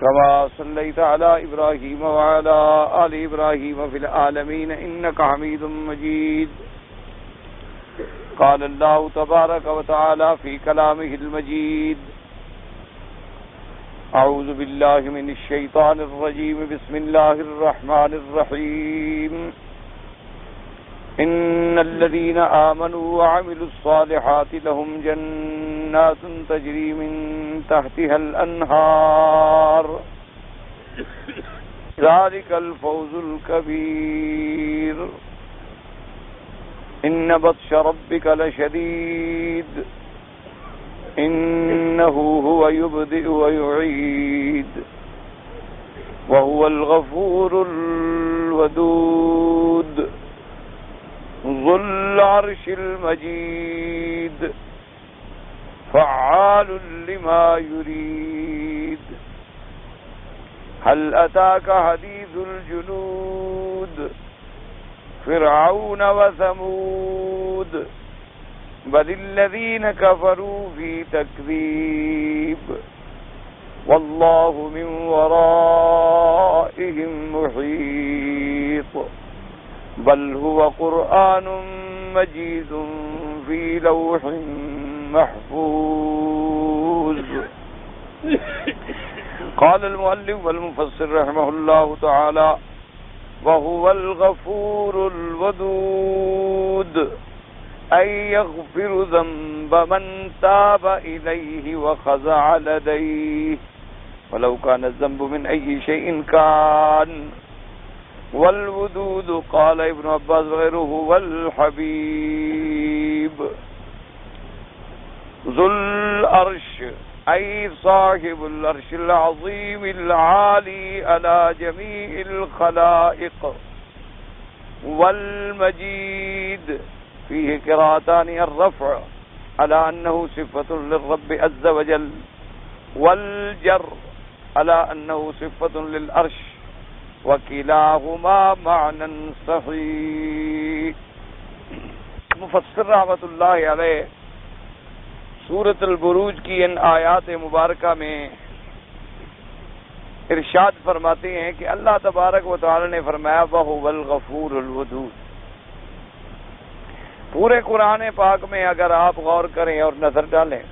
كما صليت على إبراهيم وعلى آل إبراهيم في العالمين إنك حميد مجيد. قال الله تبارك وتعالى في كلامه المجيد: أعوذ بالله من الشيطان الرجيم. بسم الله الرحمن الرحيم. إن الذين آمنوا وعملوا الصالحات لهم جنات تجري من تحتها الأنهار ذلك الفوز الكبير. إن بطش ربك لشديد إنه هو يبدئ ويعيد وهو الغفور الودود ذو العرش المجيد فعال لما يريد. هل أتاك حديث الجنود فرعون وثمود بل الذين كفروا في تكذيب والله من ورائهم محيط. بل هو قرآن مجيد في لوح محفوظ. قال المؤلف والمفسر رحمه الله تعالى: وهو الغفور الودود أي يغفر ذنب من تاب إليه وخضع لديه ولو كان الذنب من أي شيء كان. والودود قال ابن عباس وغيره والحبيب. ذو العرش أي صاحب العرش العظيم العالي على جميع الخلائق. والمجيد فيه قراءتان: الرفع على أنه صفة للرب عز وجل، والجر على أنه صفة للعرش، وكلاهما معنى صحیح. مفسر رحمۃ اللہ علیہ سورۃ البروج کی ان آیات مبارکہ میں ارشاد فرماتے ہیں کہ اللہ تبارک و تعالی نے فرمایا وَهُوَ الْغَفُورُ الْوَدُودُ. پورے قرآن پاک میں اگر آپ غور کریں اور نظر ڈالیں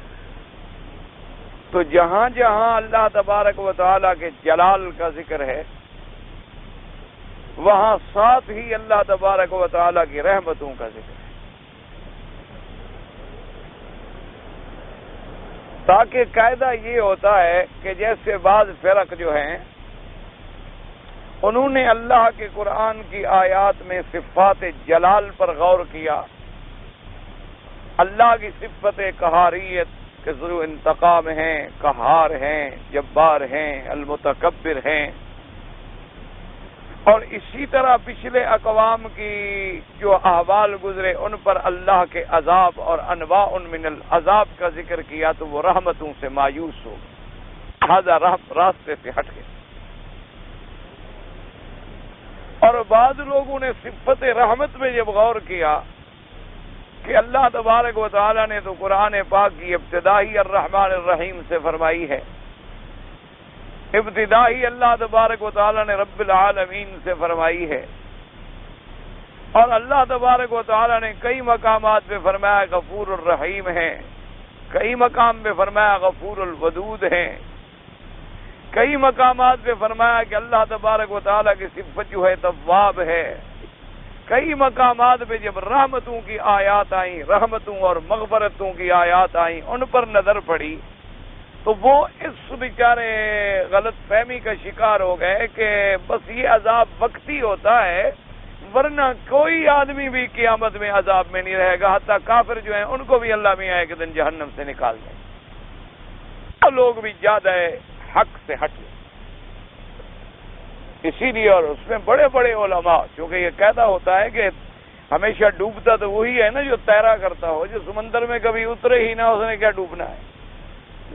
تو جہاں جہاں اللہ تبارک و تعالی کے جلال کا ذکر ہے وہاں ساتھ ہی اللہ تبارک و تعالی کی رحمتوں کا ذکر ہے، تاکہ قاعدہ یہ ہوتا ہے کہ جیسے بعض فرق جو ہیں انہوں نے اللہ کے قرآن کی آیات میں صفات جلال پر غور کیا، اللہ کی صفت قہاریت کہ ذو انتقام ہیں، قہار ہیں، جبار ہیں، المتکبر ہیں، اور اسی طرح پچھلے اقوام کی جو احوال گزرے ان پر اللہ کے عذاب اور انواع من العذاب کا ذکر کیا تو وہ رحمتوں سے مایوس ہو لہذا راستے سے ہٹ گئے. اور بعض لوگوں نے صفت رحمت میں جب غور کیا کہ اللہ تبارک و تعالی نے تو قرآن پاک کی ابتدائی الرحمن الرحیم سے فرمائی ہے، ابتدائی اللہ تبارک و تعالی نے رب العالمین سے فرمائی ہے، اور اللہ تبارک و تعالی نے کئی مقامات پہ فرمایا غفور الرحیم ہے، کئی مقام پہ فرمایا غفور الودود ہے، کئی مقامات پہ فرمایا کہ اللہ تبارک و تعالی کی صفت جو ہے تواب ہے، کئی مقامات پہ جب رحمتوں کی آیات آئیں، رحمتوں اور مغفرتوں کی آیات آئیں، ان پر نظر پڑی تو وہ اس بیچارے غلط فہمی کا شکار ہو گئے کہ بس یہ عذاب وقتی ہوتا ہے ورنہ کوئی آدمی بھی قیامت میں عذاب میں نہیں رہے گا، حتیٰ کافر جو ہیں ان کو بھی اللہ میں ایک دن جہنم سے نکال دیں. لوگ بھی زیادہ حق سے ہٹ گئے. اسی لیے اور اس میں بڑے بڑے علماء، چونکہ یہ قاعدہ ہوتا ہے کہ ہمیشہ ڈوبتا تو وہی ہے نا جو تیرا کرتا ہو، جو سمندر میں کبھی اترے ہی نہ اس نے کیا ڈوبنا ہے،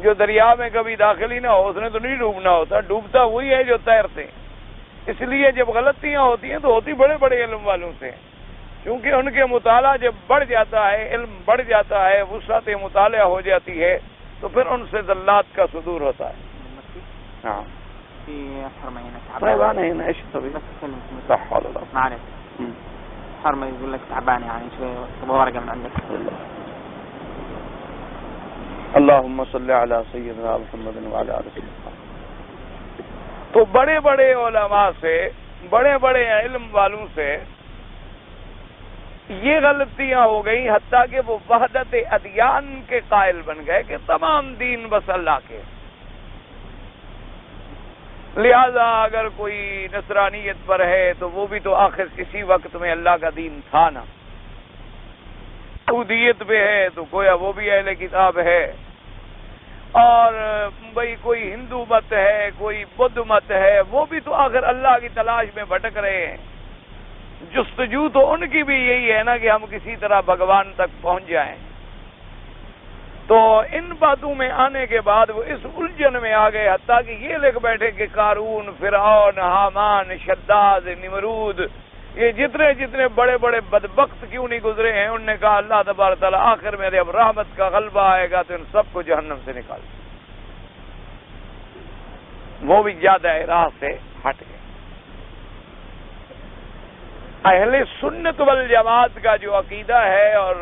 جو دریا میں کبھی داخل ہی نہ ہو اس نے تو نہیں ڈوبنا ہوتا، ڈوبتا وہی ہے جو تیرتے. اس لیے جب غلطیاں ہوتی ہیں تو ہوتی بڑے بڑے علم والوں سے، کیونکہ ان کے مطالعہ جب بڑھ جاتا ہے، علم بڑھ جاتا ہے، وسعت مطالعہ ہو جاتی ہے تو پھر ان سے زلات کا صدور ہوتا ہے. ہاں في حرمة هنا طيب تعبانة. أنا هنا إيش طبيعي؟ بس تكلم صح ولا لا؟ معلش. حرمة يقول لك تعبانة يعني شوية، تبغى ورقة من عندك. اللهم صل على سیدنا محمد وعلى آل سیدنا. تو بڑے بڑے علماء سے، بڑے بڑے علم والوں سے یہ غلطیاں ہو گئی، حتیٰ کہ وہ وحدت ادیان کے قائل بن گئے کہ تمام دین بس اللہ کے. لہذا اگر کوئی نصرانیت پر ہے تو وہ بھی تو آخر کسی وقت میں اللہ کا دین تھا نا. یہودیت پہ ہے تو گویا وہ بھی اہل کتاب ہے، اور بھئی کوئی ہندو مت ہے، کوئی بدھ مت ہے، وہ بھی تو آخر اللہ کی تلاش میں بھٹک رہے ہیں. جستجو تو ان کی بھی یہی ہے نا کہ ہم کسی طرح بھگوان تک پہنچ جائیں. تو ان باتوں میں آنے کے بعد وہ اس الجھن میں آ گئے، حتیٰ کہ یہ لکھ بیٹھے کہ قارون، فرعون، حامان، شداد، نمرود، یہ جتنے جتنے بڑے بڑے بدبخت کیوں نہیں گزرے ہیں. انہوں نے کہا اللہ تبارک تعالیٰ آخر میں جب رحمت کا غلبہ آئے گا تو ان سب کو جہنم سے نکال دے. وہ بھی زیادہ راہ سے ہٹ گئے. اہل سنت والجماعت کا جو عقیدہ ہے، اور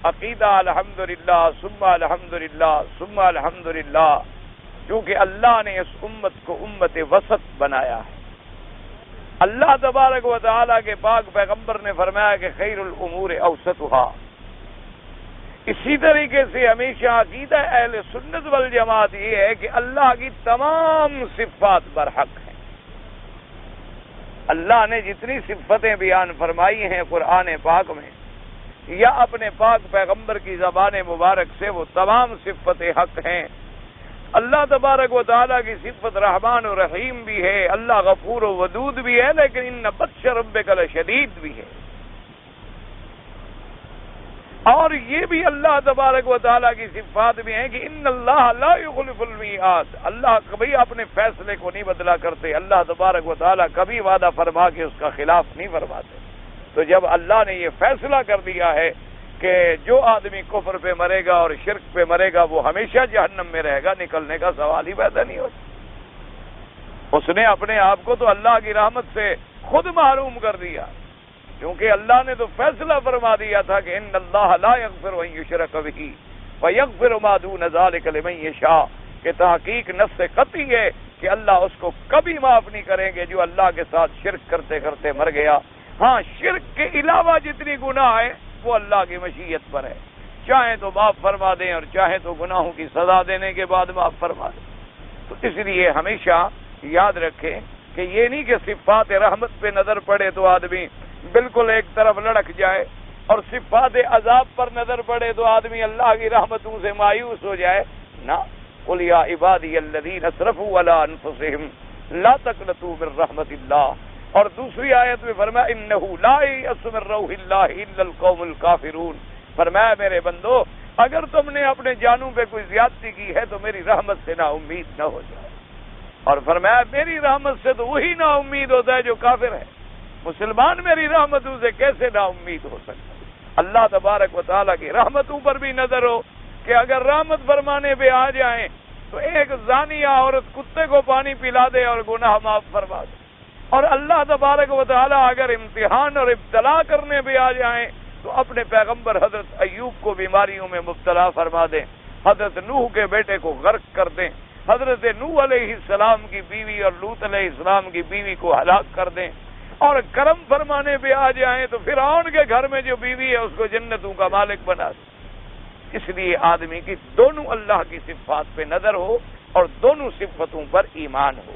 عقیدہ الحمدللہ ثم الحمدللہ ثم الحمدللہ، کیونکہ اللہ نے اس امت کو امت وسط بنایا ہے. اللہ تبارک و تعالیٰ کے پاک پیغمبر نے فرمایا کہ خیر الامور اوسطها. اسی طریقے سے ہمیشہ عقیدہ اہل سنت والجماعت یہ ہے کہ اللہ کی تمام صفات برحق ہیں. اللہ نے جتنی صفتیں بیان فرمائی ہیں قرآن پاک میں یا اپنے پاک پیغمبر کی زبان مبارک سے، وہ تمام صفتیں حق ہیں. اللہ تبارک و تعالیٰ کی صفت رحمان و رحیم بھی ہے، اللہ غفور و ودود بھی ہے، لیکن ان بطش ربک لشدید بھی ہے. اور یہ بھی اللہ تبارک و تعالیٰ کی صفات بھی ہیں کہ ان اللہ لا یخلف المیعاد. اللہ کبھی اپنے فیصلے کو نہیں بدلا کرتے. اللہ تبارک و تعالیٰ کبھی وعدہ فرما کے اس کا خلاف نہیں فرماتے. تو جب اللہ نے یہ فیصلہ کر دیا ہے کہ جو آدمی کفر پہ مرے گا اور شرک پہ مرے گا وہ ہمیشہ جہنم میں رہے گا، نکلنے کا سوال ہی پیدا نہیں ہوتا. اس نے اپنے آپ کو تو اللہ کی رحمت سے خود محروم کر دیا، کیونکہ اللہ نے تو فیصلہ فرما دیا تھا کہ ان اللہ لا یغفر ان یشرک بہ ویغفر ما دون ذلک لمن یشاء، کہ تحقیق نص قطعی ہے کہ اللہ اس کو کبھی معاف نہیں کریں گے جو اللہ کے ساتھ شرک کرتے کرتے مر گیا. ہاں، شرک کے علاوہ جتنی گناہ ہے وہ اللہ کی مشیت پر ہے، چاہیں تو معاف فرما دیں اور چاہیں تو گناہوں کی سزا دینے کے بعد معاف فرما دیں. تو اس لیے ہمیشہ یاد رکھیں کہ یہ نہیں کہ صفات رحمت پہ نظر پڑے تو آدمی بالکل ایک طرف لڑک جائے، اور صفات عذاب پر نظر پڑے تو آدمی اللہ کی رحمتوں سے مایوس ہو جائے. نہ، قل یا عبادی الذین اسرفوا علی انفسہم لا تقنطوا من رحمت اللہ. اور دوسری آیت میں فرمایا انہ لا یئس من روح اللہ الا القوم الکافرون. فرمایا میرے بندو، اگر تم نے اپنے جانوں پہ کوئی زیادتی کی ہے تو میری رحمت سے نا امید نہ ہو جائے. اور فرمایا میری رحمت سے تو وہی نا امید ہوتا ہے جو کافر ہے. مسلمان میری رحمتوں سے کیسے نا امید ہو سکتا؟ اللہ تبارک و تعالیٰ کی رحمتوں پر بھی نظر ہو کہ اگر رحمت فرمانے پہ آ جائیں تو ایک زانیہ عورت کتے کو پانی پلا دے اور گناہ معاف فرما دے. اور اللہ تبارک و تعالیٰ اگر امتحان اور ابتلا کرنے پہ آ جائیں تو اپنے پیغمبر حضرت ایوب کو بیماریوں میں مبتلا فرما دیں، حضرت نوح کے بیٹے کو غرق کر دیں، حضرت نوح علیہ السلام کی بیوی اور لوط علیہ السلام کی بیوی کو ہلاک کر دیں، اور کرم فرمانے پہ آ جائیں تو فرعون کے گھر میں جو بیوی ہے اس کو جنتوں کا مالک بنا دیں. اس لیے آدمی کی دونوں اللہ کی صفات پہ نظر ہو اور دونوں صفتوں پر ایمان ہو.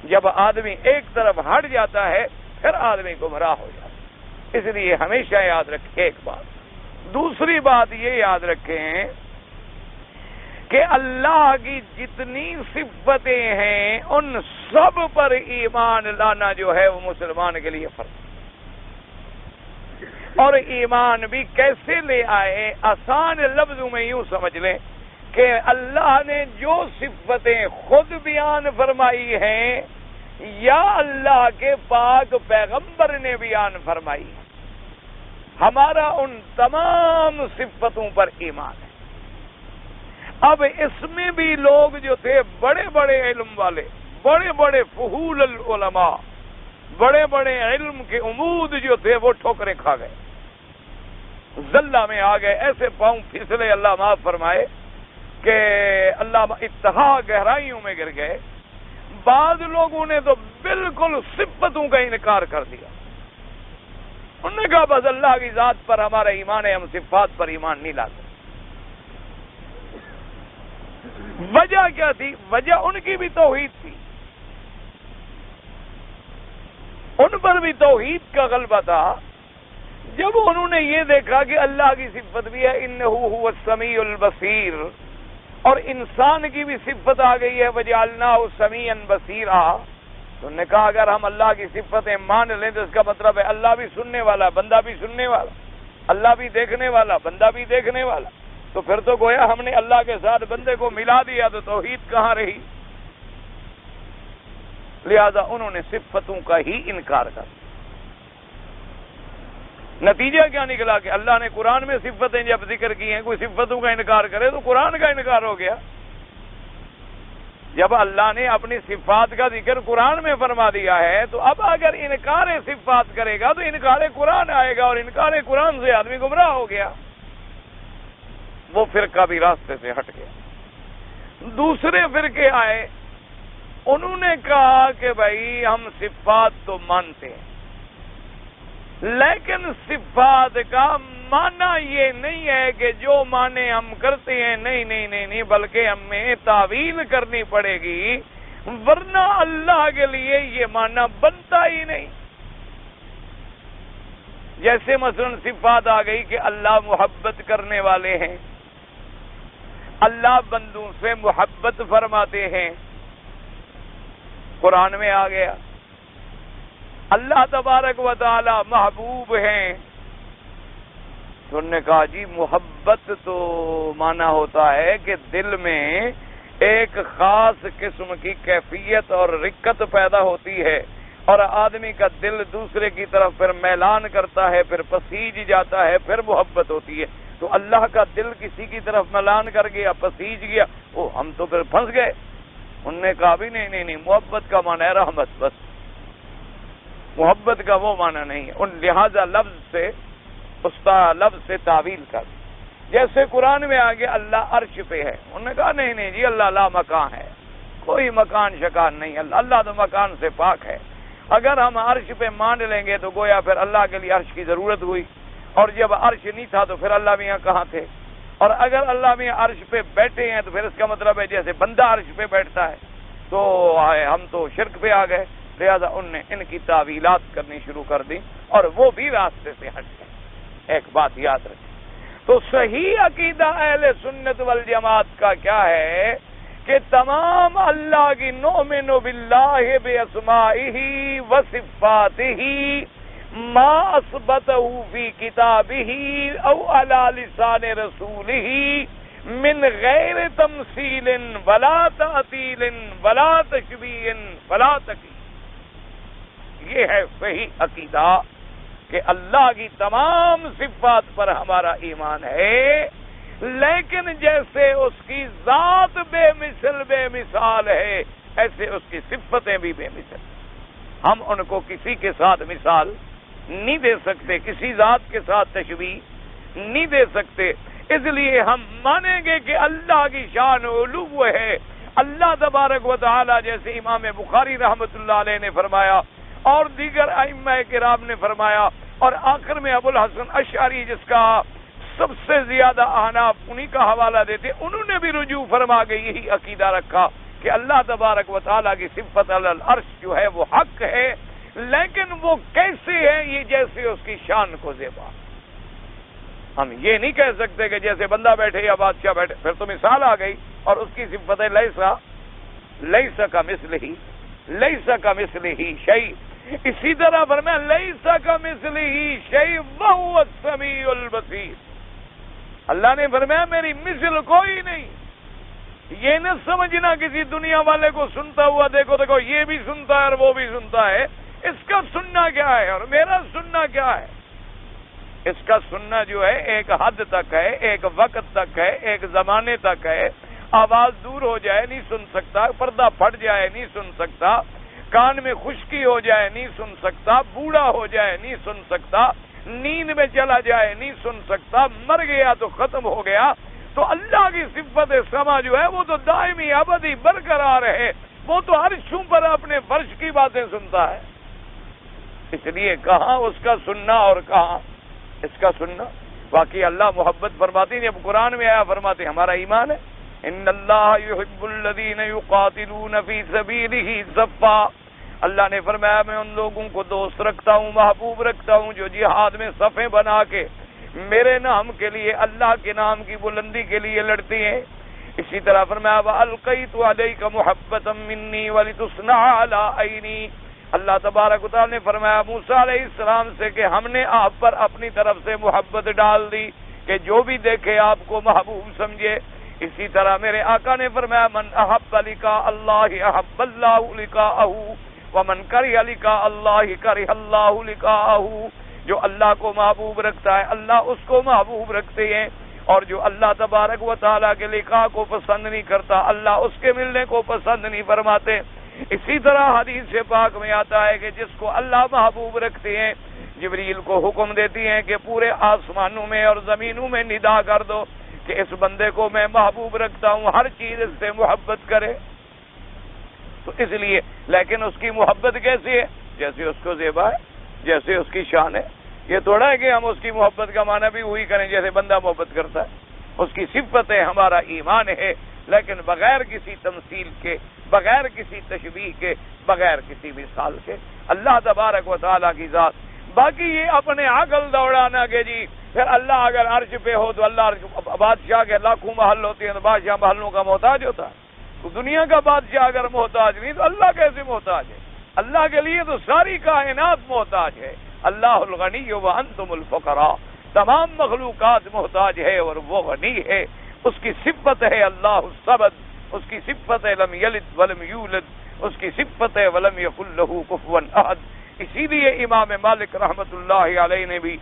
جب آدمی ایک طرف ہٹ جاتا ہے پھر آدمی گمراہ ہو جاتا ہے. اس لیے ہمیشہ یاد رکھیں ایک بات. دوسری بات یہ یاد رکھیں کہ اللہ کی جتنی صفتیں ہیں ان سب پر ایمان لانا جو ہے وہ مسلمان کے لیے فرض ہے. اور ایمان بھی کیسے لے آئے؟ آسان لفظوں میں یوں سمجھ لیں کہ اللہ نے جو صفتیں خود بیان فرمائی ہیں یا اللہ کے پاک پیغمبر نے بیان فرمائی، ہمارا ان تمام صفتوں پر ایمان ہے. اب اس میں بھی لوگ جو تھے بڑے بڑے علم والے، بڑے بڑے فحول العلماء، بڑے بڑے علم کے عمود جو تھے وہ ٹھوکریں کھا گئے، زلہ میں آ گئے، ایسے پاؤں پھسلے، اللہ معاف فرمائے، کہ اللہ اتہا گہرائیوں میں گر گئے۔ بعض لوگوں نے تو بالکل صفتوں کا انکار کر دیا، انہوں نے کہا بس اللہ کی ذات پر ہمارا ایمان ہے، ہم صفات پر ایمان نہیں لاتے۔ وجہ کیا تھی؟ وجہ ان کی بھی توحید تھی، ان پر بھی توحید کا غلبہ تھا۔ جب انہوں نے یہ دیکھا کہ اللہ کی صفت بھی ہے انہ هو السمیع البصیر، اور انسان کی بھی صفت آ گئی ہے وجعلناہ سمیعا بصیرا، تو انہوں نے کہا اگر ہم اللہ کی صفتیں مان لیں تو اس کا مطلب ہے اللہ بھی سننے والا، بندہ بھی سننے والا، اللہ بھی دیکھنے والا، بندہ بھی دیکھنے والا، تو پھر تو گویا ہم نے اللہ کے ساتھ بندے کو ملا دیا، تو توحید کہاں رہی؟ لہذا انہوں نے صفتوں کا ہی انکار کر دیا۔ نتیجہ کیا نکلا کہ اللہ نے قرآن میں صفتیں جب ذکر کی ہیں، کوئی صفتوں کا انکار کرے تو قرآن کا انکار ہو گیا۔ جب اللہ نے اپنی صفات کا ذکر قرآن میں فرما دیا ہے تو اب اگر انکار صفات کرے گا تو انکار قرآن آئے گا، اور انکار قرآن سے آدمی گمراہ ہو گیا، وہ فرقہ بھی راستے سے ہٹ گیا۔ دوسرے فرقے آئے، انہوں نے کہا کہ بھائی ہم صفات تو مانتے ہیں، لیکن صفات کا معنی یہ نہیں ہے کہ جو معنی ہم کرتے ہیں، نہیں، بلکہ ہمیں تعویل کرنی پڑے گی، ورنہ اللہ کے لیے یہ معنی بنتا ہی نہیں۔ جیسے مثلا صفات آ گئی کہ اللہ محبت کرنے والے ہیں، اللہ بندوں سے محبت فرماتے ہیں، قرآن میں آ گیا۔ اللہ تبارک و تعالی محبوب ہیں، تو انہوں نے کہا جی محبت تو مانا ہوتا ہے کہ دل میں ایک خاص قسم کی کیفیت اور رقت پیدا ہوتی ہے، اور آدمی کا دل دوسرے کی طرف پھر میلان کرتا ہے، پھر پسیج جاتا ہے، پھر محبت ہوتی ہے۔ تو اللہ کا دل کسی کی طرف میلان کر گیا، پسیج گیا، وہ ہم تو پھر پھنس گئے۔ انہوں نے کہا بھی نہیں، محبت کا معنی ہے رحمت، بس محبت کا وہ معنی نہیں ہے۔ ان لہذا لفظ سے تعویل کر، جیسے قرآن میں آگے اللہ عرش پہ ہے، انہوں نے کہا نہیں جی اللہ لا مکان ہے، کوئی مکان شکان نہیں، اللہ تو مکان سے پاک ہے۔ اگر ہم عرش پہ مان لیں گے تو گویا پھر اللہ کے لیے عرش کی ضرورت ہوئی، اور جب عرش نہیں تھا تو پھر اللہ میاں کہاں تھے؟ اور اگر اللہ میاں عرش پہ بیٹھے ہیں تو پھر اس کا مطلب ہے جیسے بندہ عرش پہ بیٹھتا ہے، تو ہم تو شرک پہ آ گئے۔ لہذا ان نے ان کی تعویلات کرنی شروع کر دی، اور وہ بھی راستے سے ہٹ گئے۔ ایک بات یاد رکھیں، تو صحیح عقیدہ اہل سنت والجماعت کا کیا ہے کہ تمام اللہ کی نؤمن باللہ باسمائہ وصفاتہ ما اثبتہ فی کتابہ او علی لسان رسولہ من غیر تمثیل ولا تعطیل ولا تشبیہ ولا تکییف۔ یہ ہے صحیح عقیدہ کہ اللہ کی تمام صفات پر ہمارا ایمان ہے، لیکن جیسے اس کی ذات بے مثال ہے، ایسے اس کی صفتیں بھی بے مثال۔ ہم ان کو کسی کے ساتھ مثال نہیں دے سکتے، کسی ذات کے ساتھ تشبیہ نہیں دے سکتے، اس لیے ہم مانیں گے کہ اللہ کی شان علو ہے۔ اللہ تبارک و تعالی جیسے امام بخاری رحمۃ اللہ علیہ نے فرمایا، اور دیگر ائمہ کرام نے فرمایا، اور آخر میں ابو الحسن اشعری جس کا سب سے زیادہ احناف انہی کا حوالہ دیتے، انہوں نے بھی رجوع فرما کے یہی عقیدہ رکھا کہ اللہ تبارک و تعالیٰ کی صفت علی العرش جو ہے وہ حق ہے، لیکن وہ کیسے ہے؟ یہ جیسے اس کی شان کو زیبا۔ ہم یہ نہیں کہہ سکتے کہ جیسے بندہ بیٹھے یا بادشاہ بیٹھے، پھر تو مثال آ گئی، اور اس کی صفت ہے لیسا کمثلہ شیء۔ اسی طرح فرمایا لیسا کمثلہ شیء وہو السمیع البصیر۔ اللہ نے فرمایا میری مثل کوئی نہیں۔ یہ نہ سمجھنا کسی دنیا والے کو سنتا ہوا دیکھو یہ بھی سنتا ہے اور وہ بھی سنتا ہے، اس کا سننا کیا ہے اور میرا سننا کیا ہے؟ اس کا سننا جو ہے ایک حد تک ہے، ایک وقت تک ہے، ایک زمانے تک ہے، آواز دور ہو جائے نہیں سن سکتا، پردہ پھٹ جائے نہیں سن سکتا، کان میں خشکی ہو جائے نہیں سن سکتا، بوڑھا ہو جائے نہیں سن سکتا، نیند میں چلا جائے نہیں سن سکتا، مر گیا تو ختم ہو گیا. تو اللہ کی صفت سمع جو ہے وہ تو دائمی ابدی برقرار ہے، وہ تو عرشوں پر اپنے فرش کی باتیں سنتا ہے. اس لیے کہاں اس کا سننا اور کہاں اس کا سننا. باقی اللہ محبت فرماتی نہیں، اب قرآن میں آیا فرماتے ہمارا ایمان ہے ان اللہ یحب الذین یقاتلون فی سبیلہ صفا. اللہ نے فرمایا میں ان لوگوں کو دوست رکھتا ہوں، محبوب رکھتا ہوں جو جہاد میں صفیں بنا کے میرے نام کے لیے، اللہ کے نام کی بلندی کے لیے لڑتی ہیں. اسی طرح فرمایا وَأَلْقَيْتُ عَلَيْكَ مُحَبَّةً مِّنِّي وَلِتُصْنَعَ عَلَىٰ عَيْنِي. اللہ تبارک و تعالیٰ نے فرمایا موسیٰ علیہ السلام سے کہ ہم نے آپ پر اپنی طرف سے محبت ڈال دی کہ جو بھی دیکھے آپ کو محبوب سمجھے. اسی طرح میرے آقا نے فرمایا من احب لقاء اللہ احب اللہ لقاءہ ومن کرہ لقاء اللہ کرہ اللہ لقاءہ. جو اللہ کو محبوب رکھتا ہے اللہ اس کو محبوب رکھتے ہیں، اور جو اللہ تبارک و تعالیٰ کے لقاء کو پسند نہیں کرتا اللہ اس کے ملنے کو پسند نہیں فرماتے. اسی طرح حدیث پاک میں آتا ہے کہ جس کو اللہ محبوب رکھتے ہیں جبریل کو حکم دیتی ہیں کہ پورے آسمانوں میں اور زمینوں میں ندا کر دو کہ اس بندے کو میں محبوب رکھتا ہوں، ہر چیز اس سے محبت کرے. تو اس لیے لیکن اس کی محبت کیسی ہے؟ جیسے اس کو زیبا ہے، جیسے اس کی شان ہے. یہ تھوڑا ہے کہ ہم اس کی محبت کا معنی بھی وہی کریں جیسے بندہ محبت کرتا ہے. اس کی صفت ہے ہمارا ایمان ہے، لیکن بغیر کسی تمثیل کے، بغیر کسی تشبیہ کے، بغیر کسی مثال کے اللہ تبارک و تعالیٰ کی ذات. باقی یہ اپنے عقل دوڑانا کہ جی پھر اللہ اگر عرش پہ ہو تو اللہ بادشاہ کے لاکھوں محل ہوتے ہیں تو بادشاہ محلوں کا محتاج ہوتا ہے. تو دنیا کا بادشاہ اگر محتاج نہیں تو اللہ کیسے محتاج ہے؟ اللہ کے لیے تو ساری کائنات محتاج ہے. اللہ الغنی وانتم الفقراء. تمام مخلوقات محتاج ہے اور وہ غنی ہے. اس کی صفت ہے اللہ الصمد، اس کی صفت ہے لم یلد ولم یولد، اس کی صفت ہے ولم یکن لہ کفوا احد. اسی لیے امام مالک رحمت اللہ علیہ نے بھی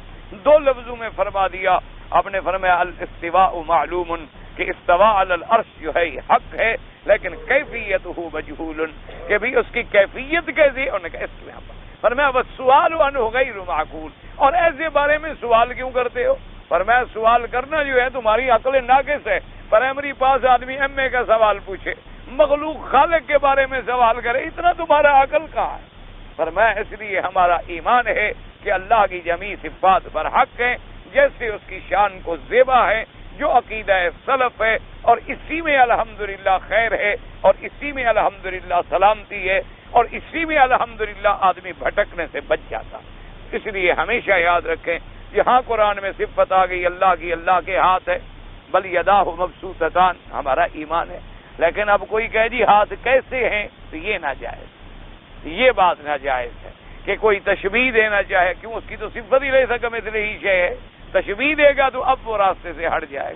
دو لفظوں میں فرما دیا. آپ نے فرمایا الاستواء معلوم، کہ استواء علی العرش جو ہے یہ حق ہے لیکن کیفیتہ مجہول، کہ بھی اس کی کیفیت کیسی. انہوں نے کہا اس لیے فرمایا والسؤال عنہ غیر معقول، اور ایسے بارے میں سوال کیوں کرتے ہو؟ فرمایا سوال کرنا جو ہے تمہاری عقل ناقص ہے. پرائمری پاس آدمی ایم اے کا سوال پوچھے، مخلوق خالق کے بارے میں سوال کرے، اتنا تمہارا عقل کہاں ہے؟ فرمایا اس لیے ہمارا ایمان ہے کہ اللہ کی جمیع صفات برحق ہیں جیسے اس کی شان کو زیبا ہے، جو عقیدہ سلف ہے، اور اسی میں الحمدللہ خیر ہے، اور اسی میں الحمدللہ سلامتی ہے، اور اسی میں الحمدللہ آدمی بھٹکنے سے بچ جاتا. اس لیے ہمیشہ یاد رکھیں جہاں قرآن میں صفت آ گئی اللہ کی، اللہ کے ہاتھ ہے، بل یداہ مبسوطتان، ہمارا ایمان ہے. لیکن اب کوئی کہے جی ہاتھ کیسے ہیں تو یہ ناجائز، یہ بات ناجائز ہے کہ کوئی تشبیہ دینا چاہے. کیوں؟ اس کی تو صفت ہی لے سکے مثل ہی شے ہے. تشبیہ دے گا تو اب وہ راستے سے ہٹ جائے.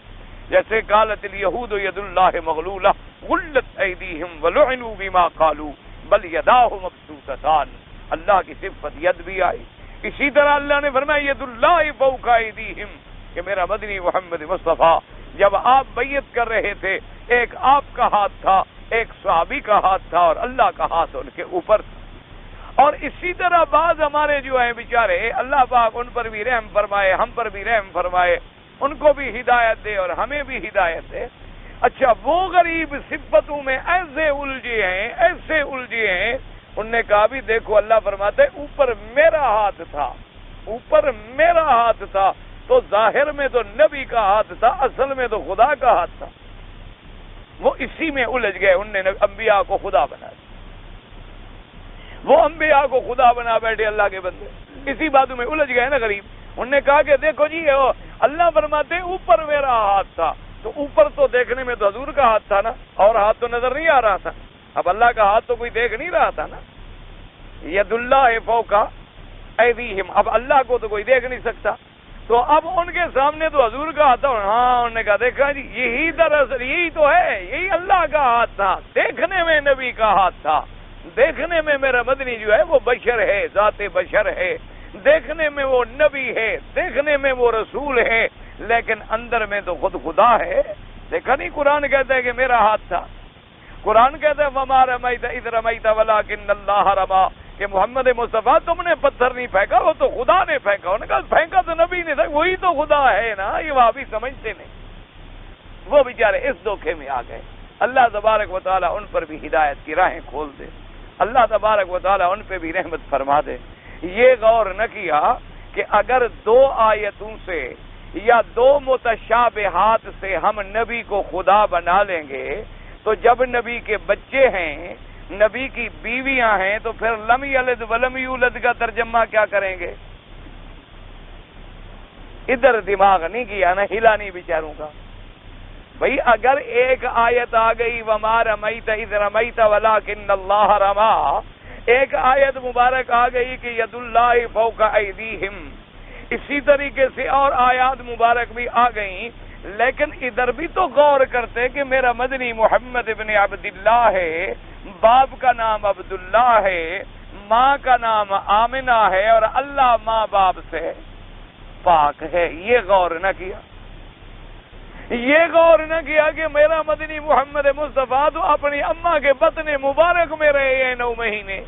جیسے قالت الیہود ید اللہ مغلولہ غلت ایدیہم ولعنوا بما قالوا بل یداہ مبسوطتان. اللہ کی صفت ید بھی آئی. اسی طرح اللہ نے فرمایا ید اللہ فوق ایدیہم، کہ میرا مدنی محمد مصطفیٰ جب آپ بیعت کر رہے تھے ایک آپ کا ہاتھ تھا، ایک صحابی کا ہاتھ تھا، اور اللہ کا ہاتھ ان کے اوپر تھا. اور اسی طرح بعض ہمارے جو ہیں بیچارے، اللہ پاک ان پر بھی رحم فرمائے، ہم پر بھی رحم فرمائے، ان کو بھی ہدایت دے اور ہمیں بھی ہدایت دے. اچھا وہ غریب صفتوں میں ایسے الجھے ہیں، ایسے الجھے ہیں. ان نے کہا بھی دیکھو اللہ فرماتے اوپر میرا ہاتھ تھا، اوپر میرا ہاتھ تھا. تو ظاہر میں تو نبی کا ہاتھ تھا، اصل میں تو خدا کا ہاتھ تھا. وہ اسی میں الجھ گئے. انہوں نے انبیاء کو خدا بنا دیا، وہ انبیاء کو خدا بنا بیٹھے اللہ کے بندے. اسی باتوں میں الجھ گئے نا غریب. انہوں نے کہا کہ دیکھو جی اللہ فرماتے اوپر میرا ہاتھ تھا، تو اوپر تو دیکھنے میں تو حضور کا ہاتھ تھا نا، اور ہاتھ تو نظر نہیں آ رہا تھا. اب اللہ کا ہاتھ تو کوئی دیکھ نہیں رہا تھا نا. ید اللہ فوق ایدیہم، اب اللہ کو تو کوئی دیکھ نہیں سکتا. تو اب ان کے سامنے تو حضور کا ہاتھ تھا. ہاں انہوں نے کہا دیکھا جی یہی دراصل یہی تو ہے، یہی اللہ کا ہاتھ تھا. دیکھنے میں نبی کا ہاتھ تھا، دیکھنے میں میرا مدنی جو ہے وہ بشر ہے، ذات بشر ہے، دیکھنے میں وہ نبی ہے، دیکھنے میں وہ رسول ہے، لیکن اندر میں تو خود خدا ہے. دیکھا نہیں قرآن کہتا ہے کہ میرا ہاتھ تھا، قرآن کہتا ہے وما رمیت اذ رمیت ولکن اللہ رما، کہ محمد مصطفیٰ تم نے پتھر نہیں پھینکا، وہ تو خدا نے پھینکا۔ انہوں نے کہا پھینکا تو نبی نے تھا، وہی تو خدا ہے نا، یہ وہابی سمجھتے نہیں۔ وہ بیچارے اس دھوکے میں آ گئے۔ اللہ تبارک و تعالیٰ ان پر بھی ہدایت کی راہیں کھول دے، اللہ تبارک و تعالیٰ ان پہ بھی رحمت فرما دے۔ یہ غور نہ کیا کہ اگر 2 آیتوں سے یا 2 متشابہات سے ہم نبی کو خدا بنا لیں گے تو جب نبی کے بچے ہیں، نبی کی بیویاں ہیں، تو پھر لم یلد ولم یولد کا ترجمہ کیا کریں گے؟ ادھر دماغ نہیں کیا نا، ہلا نہیں بیچاروں کا۔ بھئی اگر ایک آیت آ گئی وما رمیت اذ رمیت ولکن اللہ رما، ایک آیت مبارک آ گئی کہ ید اللہ فوق ایدیہم، اسی طریقے سے اور آیات مبارک بھی آ گئیں، لیکن ادھر بھی تو غور کرتے کہ میرا مدنی محمد ابن عبداللہ ہے، باپ کا نام عبداللہ ہے، ماں کا نام آمنہ ہے، اور اللہ ماں باپ سے پاک ہے۔ یہ غور نہ کیا، یہ غور نہ کیا کہ میرا مدنی محمد مصطفیٰ تو اپنی اماں کے بطن مبارک میں رہے ہیں 9 مہینے،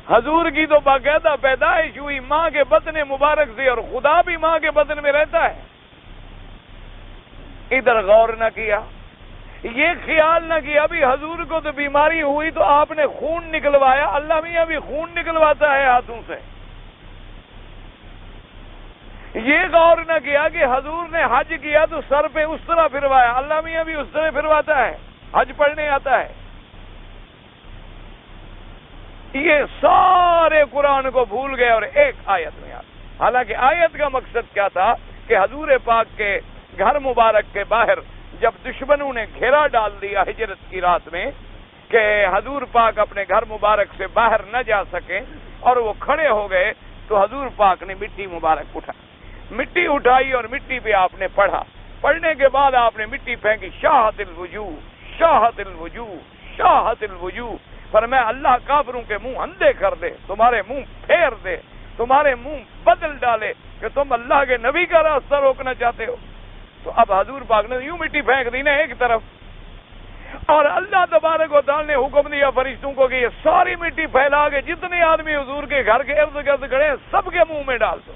حضور کی تو باقاعدہ پیدائش ہوئی ماں کے بطن مبارک سے، اور خدا بھی ماں کے بطن میں رہتا ہے۔ ادھر غور نہ کیا، یہ خیال نہ کیا بھی حضور کو تو بیماری ہوئی تو آپ نے خون نکلوایا، اللہ میاں بھی خون نکلواتا ہے ہاتھوں سے۔ یہ غور نہ کیا کہ حضور نے حج کیا تو سر پہ اس طرح پھروایا، اللہ میاں بھی اس طرح پھرواتا ہے، حج پڑھنے آتا ہے۔ یہ سارے قرآن کو بھول گئے اور ایک آیت میں آتے، حالانکہ آیت کا مقصد کیا تھا کہ حضور پاک کے گھر مبارک کے باہر جب دشمنوں نے گھیرا ڈال دیا ہجرت کی رات میں کہ حضور پاک اپنے گھر مبارک سے باہر نہ جا سکیں اور وہ کھڑے ہو گئے، تو حضور پاک نے مٹی مبارک اٹھائی، مٹی اٹھائی اور مٹی پہ آپ نے پڑھا، پڑھنے کے بعد آپ نے مٹی پھینکی، شاہت الوجوہ شاہت الوجوہ شاہت الوجوہ، فرمایا اللہ کافروں کے منہ اندھے کر دے، تمہارے منہ پھیر دے، تمہارے منہ بدل ڈالے کہ تم اللہ کے نبی کا راستہ روکنا چاہتے ہو۔ تو اب حضور پاک نے یوں مٹی پھینک دی نا ایک طرف، اور اللہ تبارک و تعالی نے حکم دیا فرشتوں کو کہ یہ ساری مٹی پھیلا کے جتنے آدمی حضور کے گھر کے ارد گرد کھڑے ہیں سب کے منہ میں ڈال دو۔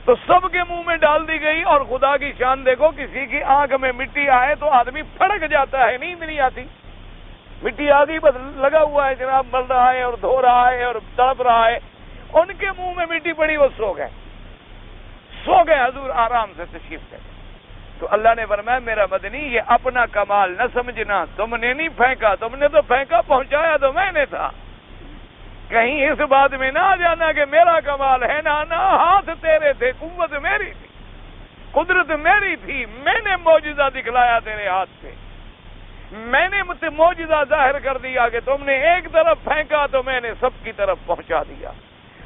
تو سب کے منہ میں ڈال دی گئی، اور خدا کی شان دیکھو، کسی کی آنکھ میں مٹی آئے تو آدمی پھڑک جاتا ہے، نیند نہیں آتی، مٹی آ گئی بس لگا ہوا ہے جناب، مل رہا ہے اور دھو رہا ہے اور تڑپ رہا ہے، ان کے منہ میں مٹی پڑی، وہ سو گئے حضور آرام سے تشریف لے۔ تو اللہ نے فرمایا میرا مدنی یہ اپنا کمال نہ سمجھنا، تم نے نہیں پھینکا، تم نے تو پھینکا، پہنچایا تو میں نے تھا، کہیں اس بات میں نہ آ جانا کہ میرا کمال ہے، نہ ہاتھ تیرے تھے، قوت میری تھی، قدرت میری تھی، میں نے معجزہ دکھلایا تیرے ہاتھ سے، میں نے مجھ سے معجزہ ظاہر کر دیا کہ تم نے ایک طرف پھینکا تو میں نے سب کی طرف پہنچا دیا،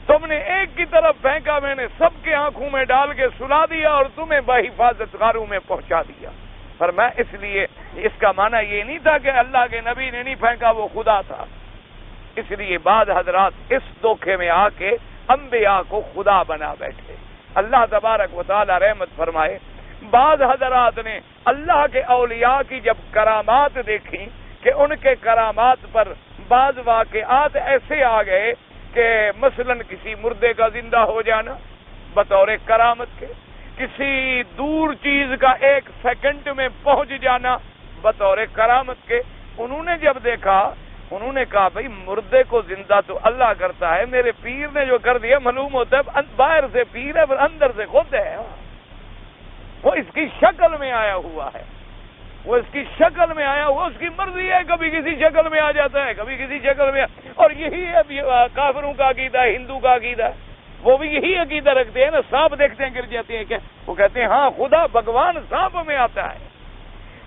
تم نے ایک کی طرف پھینکا میں نے سب کے آنکھوں میں ڈال کے سلا دیا اور تمہیں بحفاظت غاروں میں پہنچا دیا۔ پر میں اس لیے اس کا معنی یہ نہیں تھا کہ اللہ کے نبی نے نہیں پھینکا، وہ خدا تھا۔ اس لیے بعض حضرات اس دھوکے میں آ کے انبیاء کو خدا بنا بیٹھے، اللہ تبارک و تعالی رحمت فرمائے۔ بعض حضرات نے اللہ کے اولیاء کی جب کرامات دیکھی کہ ان کے کرامات پر بعض واقعات ایسے آ گئے کہ مثلا کسی مردے کا زندہ ہو جانا بطور کرامت کے، کسی دور چیز کا 1 سیکنڈ میں پہنچ جانا بطور کرامت کے، انہوں نے جب دیکھا انہوں نے کہا بھئی مردے کو زندہ تو اللہ کرتا ہے، میرے پیر نے جو کر دیا معلوم ہوتا ہے باہر سے پیر ہے پر اندر سے خود ہے، وہ اس کی شکل میں آیا ہوا ہے، وہ اس کی شکل میں آیا ہوا، اس کی مرضی ہے، کبھی کسی شکل میں آ جاتا ہے، کبھی کسی شکل میں، اور یہی ہے کافروں کا عقیدہ ہے، ہندو کا عقیدہ ہے، وہ بھی یہی عقیدہ رکھتے ہیں نا، سانپ دیکھتے ہیں گر جاتے ہیں کیا، وہ کہتے ہیں ہاں خدا بھگوان سانپ میں آتا ہے،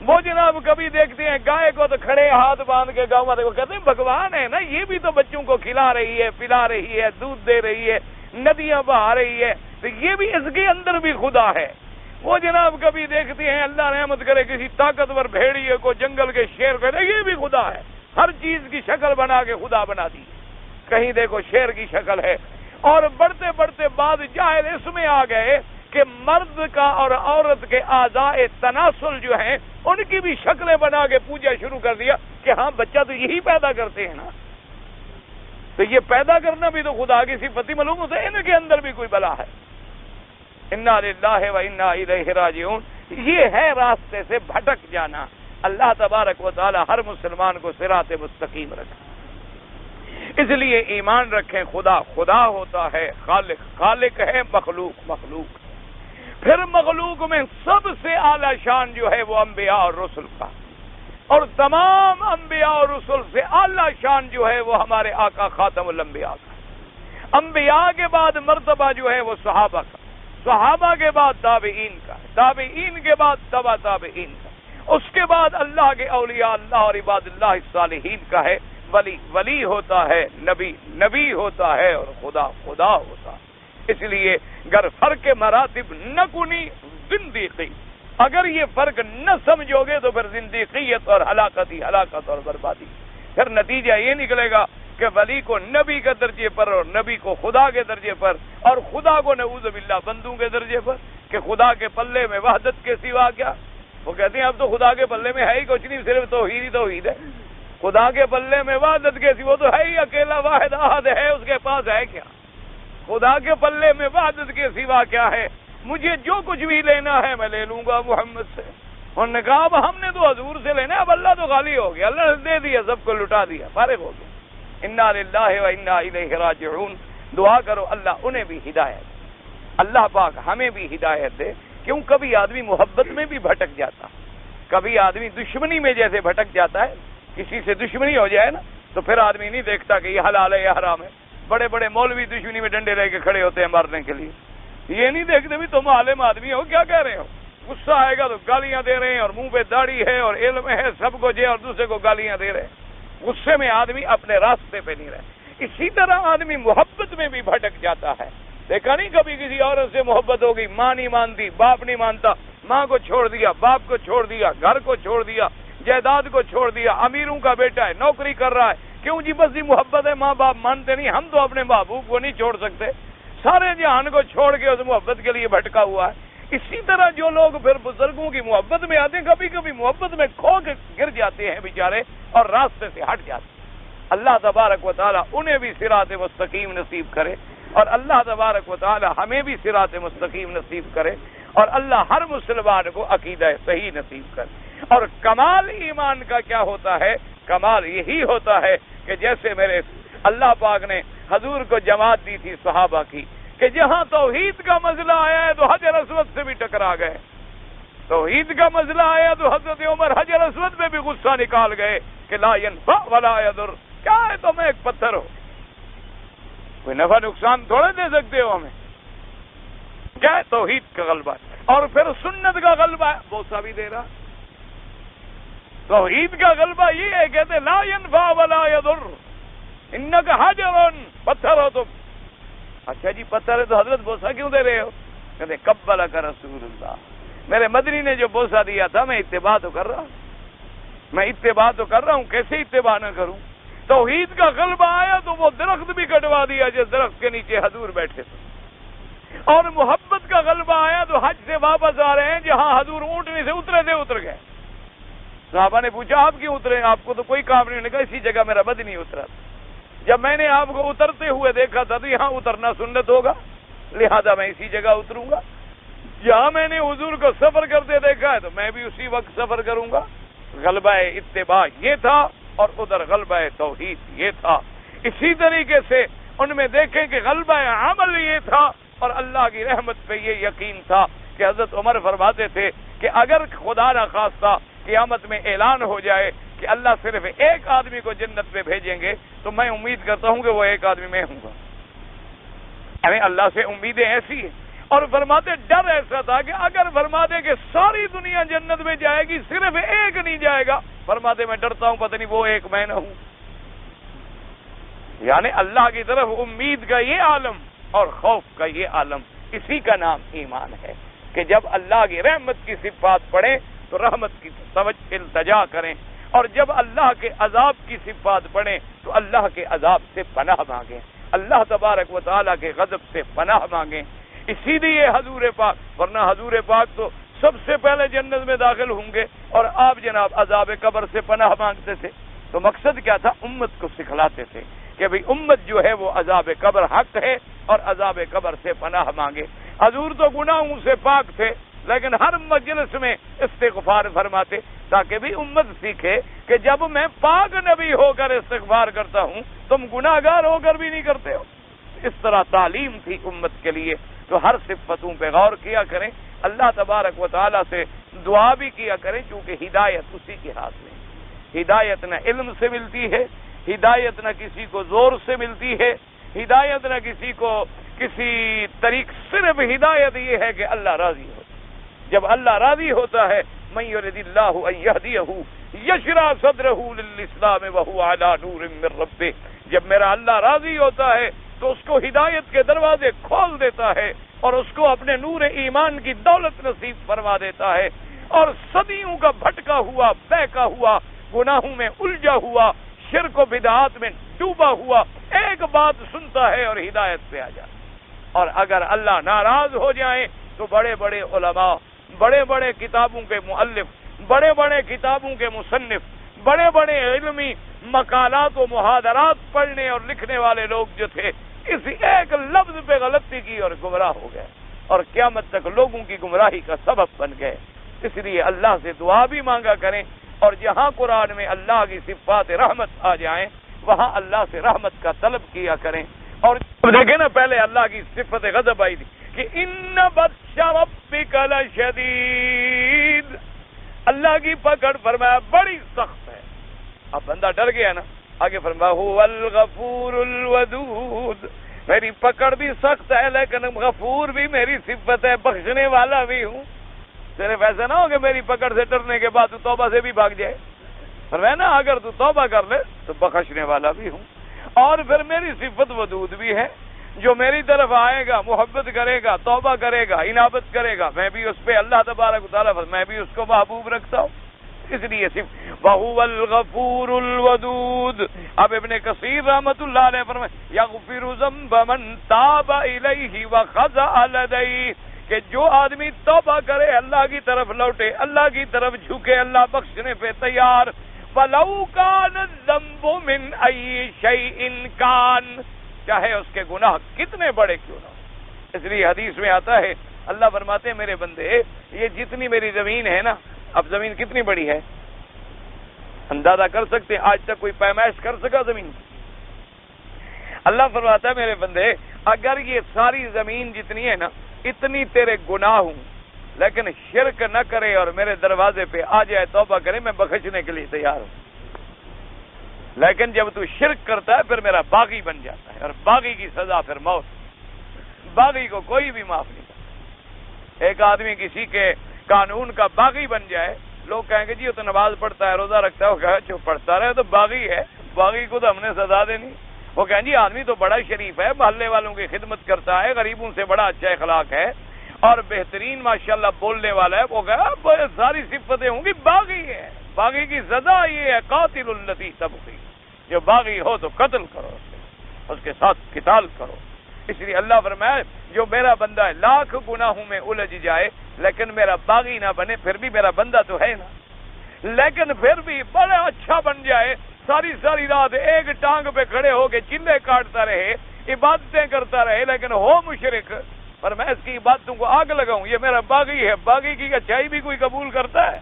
وہ جناب کبھی دیکھتے ہیں گائے کو تو کھڑے ہاتھ باندھ کے گاؤں میں، وہ کہتے ہیں بھگوان ہے نا، یہ بھی تو بچوں کو کھلا رہی ہے، پلا رہی ہے، دودھ دے رہی ہے، ندیاں بہا رہی ہے، تو یہ بھی اس کے اندر بھی خدا ہے۔ وہ جناب کبھی دیکھتے ہیں اللہ رحمت کرے کسی طاقتور بھیڑیے کو، جنگل کے شیر کو، یہ بھی خدا ہے، ہر چیز کی شکل بنا کے خدا بنا دی، کہیں دیکھو شیر کی شکل ہے، اور بڑھتے بڑھتے بعد جاہل اس میں آ گئے کہ مرد کا اور عورت کے اعضائے تناسل جو ہیں ان کی بھی شکلیں بنا کے پوجا شروع کر دیا کہ ہاں بچہ تو یہی پیدا کرتے ہیں نا، تو یہ پیدا کرنا بھی تو خدا کی صفت معلوم ہوتا ہے، ان کے اندر بھی کوئی بلا ہے۔ انا للہ و انا الیہ راجعون، یہ ہے راستے سے بھٹک جانا۔ اللہ تبارک و تعالی ہر مسلمان کو صراط مستقیم رکھے، اس لیے ایمان رکھیں خدا خدا ہوتا ہے، خالق خالق ہے، مخلوق مخلوق۔ پھر مخلوق میں سب سے اعلیٰ شان جو ہے وہ انبیاء اور رسل کا، اور تمام انبیاء اور رسل سے اعلیٰ شان جو ہے وہ ہمارے آقا خاتم الانبیاء کا۔ انبیاء کے بعد مرتبہ جو ہے وہ صحابہ کا، صحابہ کے بعد تابعین کا، تابعین کے بعد تبع تابعین کا، اس کے بعد اللہ کے اولیاء اللہ اور عباد اللہ الصالحین کا ہے۔ ولی ولی ہوتا ہے، نبی نبی ہوتا ہے، اور خدا خدا ہوتا ہے۔ اس لیے گر فرق مراتب نہ کنی زندگی، اگر یہ فرق نہ سمجھو گے تو پھر زندگیت اور ہلاکت اور بربادی۔ پھر نتیجہ یہ نکلے گا کہ ولی کو نبی کے درجے پر اور نبی کو خدا کے درجے پر، اور خدا کو نعوذ باللہ بندوں کے درجے پر، کہ خدا کے پلے میں وحدت کے سوا کیا؟ وہ کہتے ہیں اب تو خدا کے پلے میں ہے ہی کچھ نہیں، صرف توحید ہی توحید ہے۔ خدا کے پلے میں وحدت کے سوا تو ہے ہی اکیلا واحد احد ہے، اس کے پاس ہے کیا؟ خدا کے پلے میں وحدت کے سوا کیا ہے؟ مجھے جو کچھ بھی لینا ہے میں لے لوں گا محمد سے۔ انہوں نے کہا اب ہم نے تو حضور سے لینا، اب اللہ تو خالی ہو گیا، اللہ نے دے دیا، سب کو لٹا دیا، فارغ ہو گیا۔ انا للہ و انا الیہ راجعون۔ دعا کرو اللہ انہیں بھی ہدایت، اللہ پاک ہمیں بھی ہدایت دے۔ کیوں کبھی آدمی محبت میں بھی بھٹک جاتا، کبھی آدمی دشمنی میں جیسے بھٹک جاتا ہے، کسی سے دشمنی ہو جائے نا تو پھر آدمی نہیں دیکھتا کہ یہ حلال ہے یا حرام ہے۔ بڑے بڑے مولوی دشمنی میں ڈنڈے لے کے کھڑے ہوتے ہیں مارنے کے لیے، یہ نہیں دیکھتے بھی تم عالم آدمی ہو، کیا کہہ رہے ہو؟ غصہ آئے گا تو گالیاں دے رہے ہیں، اور منہ پہ داڑھی ہے اور علم ہے سب کچھ ہے، اور دوسرے کو گالیاں دے رہے ہیں۔ غصے میں آدمی اپنے راستے پہ نہیں رہے۔ اسی طرح آدمی محبت میں بھی بھٹک جاتا ہے۔ دیکھا نہیں کبھی کسی عورت سے محبت ہو گئی، ماں نہیں مانتی، باپ نہیں مانتا، ماں کو چھوڑ دیا، باپ کو چھوڑ دیا، گھر کو چھوڑ دیا، جائیداد کو چھوڑ دیا، امیروں کا بیٹا ہے، نوکری کر رہا ہے، کیوں جی بس یہ محبت ہے، ماں باپ مانتے نہیں، ہم تو اپنے محبوب کو نہیں چھوڑ سکتے، سارے جہان کو چھوڑ کے اس محبت کے لیے بھٹکا ہوا ہے۔ اسی طرح جو لوگ پھر بزرگوں کی محبت میں آتے ہیں، کبھی کبھی محبت میں کھو کے گر جاتے ہیں بیچارے اور راستے سے ہٹ جاتے ہیں۔ اللہ تبارک و تعالی انہیں بھی صراط مستقیم نصیب کرے، اور اللہ تبارک و تعالی ہمیں بھی صراط مستقیم نصیب کرے، اور اللہ ہر مسلمان کو عقیدہ صحیح نصیب کرے۔ اور کمال ایمان کا کیا ہوتا ہے؟ کمال یہی ہوتا ہے کہ جیسے میرے اللہ پاک نے حضور کو جماعت دی تھی صحابہ کی، کہ جہاں توحید کا مسئلہ آیا ہے تو حجر اسود سے بھی ٹکرا گئے، توحید کا مسئلہ آیا تو حضرت عمر حجر اسود میں بھی غصہ نکال گئے کہ لا ينفع ولا يضر، کیا ہے تم ایک پتھر ہو، کوئی نفع نقصان تھوڑے دے سکتے ہو ہمیں، کیا ہے؟ توحید کا غلبہ ہے۔ اور پھر سنت کا غلبہ ہے، بوسہ بھی دے رہا، توحید کا غلبہ یہ ہے، کہتے لا ينفع ولا يضر انک حجر، پتھر ہو تم۔ اچھا جی پتھر ہے تو حضرت بوسہ کیوں دے رہے ہو؟ کہتے قبلک رسول اللہ، میرے مدنی نے جو بوسہ دیا تھا میں اتباع تو کر رہا ہوں، میں اتباع تو کر رہا ہوں، کیسے اتباع نہ کروں؟ توحید کا غلبہ آیا تو وہ درخت بھی کٹوا دیا جس درخت کے نیچے حضور بیٹھے تھے، اور محبت کا غلبہ آیا تو حج سے واپس آ رہے ہیں، جہاں حضور اونٹنی سے اترے تھے اتر گئے۔ صحابہ نے پوچھا آپ کیوں اترے؟ آپ کو تو کوئی کام نہیں، کہا اسی جگہ میرا مدنی اترا تھا، جب میں نے آپ کو اترتے ہوئے دیکھا تھا تو یہاں اترنا سنت ہوگا، لہذا میں اسی جگہ اتروں گا، جہاں میں نے حضور کو سفر کرتے دیکھا ہے تو میں بھی اسی وقت سفر کروں گا۔ غلبہ اتباع یہ تھا، اور ادھر غلبہ توحید یہ تھا۔ اسی طریقے سے ان میں دیکھیں کہ غلبہ عمل یہ تھا، اور اللہ کی رحمت پہ یہ یقین تھا کہ حضرت عمر فرماتے تھے کہ اگر خدا نہ خواستہ قیامت میں اعلان ہو جائے کہ اللہ صرف ایک آدمی کو جنت پہ بھیجیں گے تو میں امید کرتا ہوں کہ وہ ایک آدمی میں ہوں گا۔ ہمیں اللہ سے امیدیں ایسی ہیں، اور فرماتے ڈر ایسا تھا کہ اگر فرماتے کہ ساری دنیا جنت میں جائے گی صرف ایک نہیں جائے گا، فرماتے میں ڈرتا ہوں پتہ نہیں وہ ایک میں نہ ہوں۔ یعنی اللہ کی طرف امید کا یہ عالم اور خوف کا یہ عالم، اسی کا نام ایمان ہے کہ جب اللہ کی رحمت کی صفات پڑھیں تو رحمت کی توجہ التجا کریں، اور جب اللہ کے عذاب کی صفات پڑھیں تو اللہ کے عذاب سے پناہ مانگیں، اللہ تبارک و تعالیٰ کے غضب سے پناہ مانگیں۔ اسی لیے حضور پاک، ورنہ حضور پاک تو سب سے پہلے جنت میں داخل ہوں گے اور آپ جناب عذاب قبر سے پناہ مانگتے تھے. تو مقصد کیا تھا؟ امت کو سکھلاتے تھے کہ بھئی امت جو ہے وہ عذاب قبر حق ہے اور عذاب قبر سے پناہ مانگے. حضور تو گناہوں سے پاک تھے لیکن ہر مجلس میں استغفار فرماتے تاکہ بھی امت سیکھے کہ جب میں پاک نبی ہو کر استغفار کرتا ہوں تم گناہگار ہو کر بھی نہیں کرتے ہو. اس طرح تعلیم تھی امت کے لیے. تو ہر صفتوں پہ غور کیا کریں، اللہ تبارک و تعالیٰ سے دعا بھی کیا کریں، چونکہ ہدایت اسی کے ہاتھ میں. ہدایت نہ علم سے ملتی ہے، ہدایت نہ کسی کو زور سے ملتی ہے، ہدایت نہ کسی کو کسی طریق، صرف ہدایت یہ ہے کہ اللہ راضی ہو. جب اللہ راضی ہوتا ہے، من یرد اللہ ان یہدیہ یشرح صدرہ للاسلام وہو علی نور من ربہ. جب میرا اللہ راضی ہوتا ہے تو اس کو ہدایت کے دروازے کھول دیتا ہے اور اس کو اپنے نور ایمان کی دولت نصیب فرما دیتا ہے. اور صدیوں کا بھٹکا ہوا، بہکا ہوا، گناہوں میں الجھا ہوا، شرک و بدعات میں ڈوبا ہوا ایک بات سنتا ہے اور ہدایت پہ آ جاتا. اور اگر اللہ ناراض ہو جائیں تو بڑے بڑے علماء، بڑے بڑے کتابوں کے مؤلف، بڑے بڑے کتابوں کے مصنف، بڑے بڑے علمی مقالات و محاضرات پڑھنے اور لکھنے والے لوگ جو تھے، اس ایک لفظ پہ غلطی کی اور گمراہ ہو گئے اور قیامت تک لوگوں کی گمراہی کا سبب بن گئے. اس لیے اللہ سے دعا بھی مانگا کریں اور جہاں قرآن میں اللہ کی صفات رحمت آ جائیں وہاں اللہ سے رحمت کا طلب کیا کریں. اور دیکھیں نا، پہلے اللہ کی صفت غضب آئی تھی کہ ان بطش ربک لشدید، اللہ کی پکڑ فرمایا بڑی سخت ہے. اب بندہ ڈر گیا نا، آگے فرمایا هو الغفور الودود، میری پکڑ بھی سخت ہے لیکن غفور بھی میری صفت ہے، بخشنے والا بھی ہوں. صرف ایسا نہ ہو کہ میری پکڑ سے ڈرنے کے بعد تو توبہ سے بھی بھاگ جائے. فرمایا نا اگر تو توبہ کر لے تو بخشنے والا بھی ہوں. اور پھر میری صفت ودود بھی ہے، جو میری طرف آئے گا، محبت کرے گا، توبہ کرے گا، انابت کرے گا، میں بھی اس پہ اللہ تبارک و تعالیٰ میں بھی اس کو محبوب رکھتا ہوں. اس لیے صرف وَهُوَ الْغَفُورُ الْوَدُودُ. اب ابن کثیر رحمۃ اللہ علیہ فرمائے یغفر ذنب من تاب الیہ وخضع لدیہ، کہ جو آدمی توبہ کرے، اللہ کی طرف لوٹے، اللہ کی طرف جھکے، اللہ بخشنے پہ تیار. وَلَوْ كَانَ الذَّنبُ مِنْ أَيِّ شَيْءٍ كَانَ، چاہے اس کے گناہ کتنے بڑے کیوں نہ. اس لیے حدیث میں آتا ہے اللہ فرماتے ہیں میرے بندے یہ جتنی میری زمین ہے نا، اب زمین کتنی بڑی ہے اندازہ کر سکتے ہیں؟ آج تک کوئی پیمائش کر سکا زمین؟ اللہ فرماتا ہے میرے بندے اگر یہ ساری زمین جتنی ہے نا اتنی تیرے گناہ ہوں لیکن شرک نہ کرے اور میرے دروازے پہ آ جائے، توبہ کرے، میں بخشنے کے لیے تیار ہوں. لیکن جب تو شرک کرتا ہے پھر میرا باغی بن جاتا ہے اور باغی کی سزا پھر موت. باغی کو کوئی بھی معاف نہیں کرتا. ایک آدمی کسی کے قانون کا باغی بن جائے، لوگ کہیں گے جی وہ تو نماز پڑھتا ہے، روزہ رکھتا ہے، وہ کہے جو پڑھتا رہے تو باغی ہے، باغی کو تو ہم نے سزا دینی. وہ کہیں جی آدمی تو بڑا شریف ہے، محلے والوں کی خدمت کرتا ہے، غریبوں سے بڑا اچھا اخلاق ہے اور بہترین ماشاءاللہ بولنے والا ہے، وہ کہا ساری صفتیں ہوں گی، باغی ہے. باغی کی سزا یہ ہے قاتل الذی تبغی، جو باغی ہو تو قتل کرو، اس کے ساتھ قتال کرو. اس لیے اللہ فرمایا جو میرا بندہ ہے لاکھ گناہوں میں الجھ جائے لیکن میرا باغی نہ بنے، پھر بھی میرا بندہ تو ہے نا، لیکن پھر بھی بڑا اچھا بن جائے، ساری ساری رات ایک ٹانگ پہ کھڑے ہو کے چلے کاٹتا رہے، عبادتیں کرتا رہے لیکن ہو مشرک، پر میں اس کی عبادتوں کو آگ لگاؤں، یہ میرا باغی ہے. باغی کی اچھائی بھی کوئی قبول کرتا ہے؟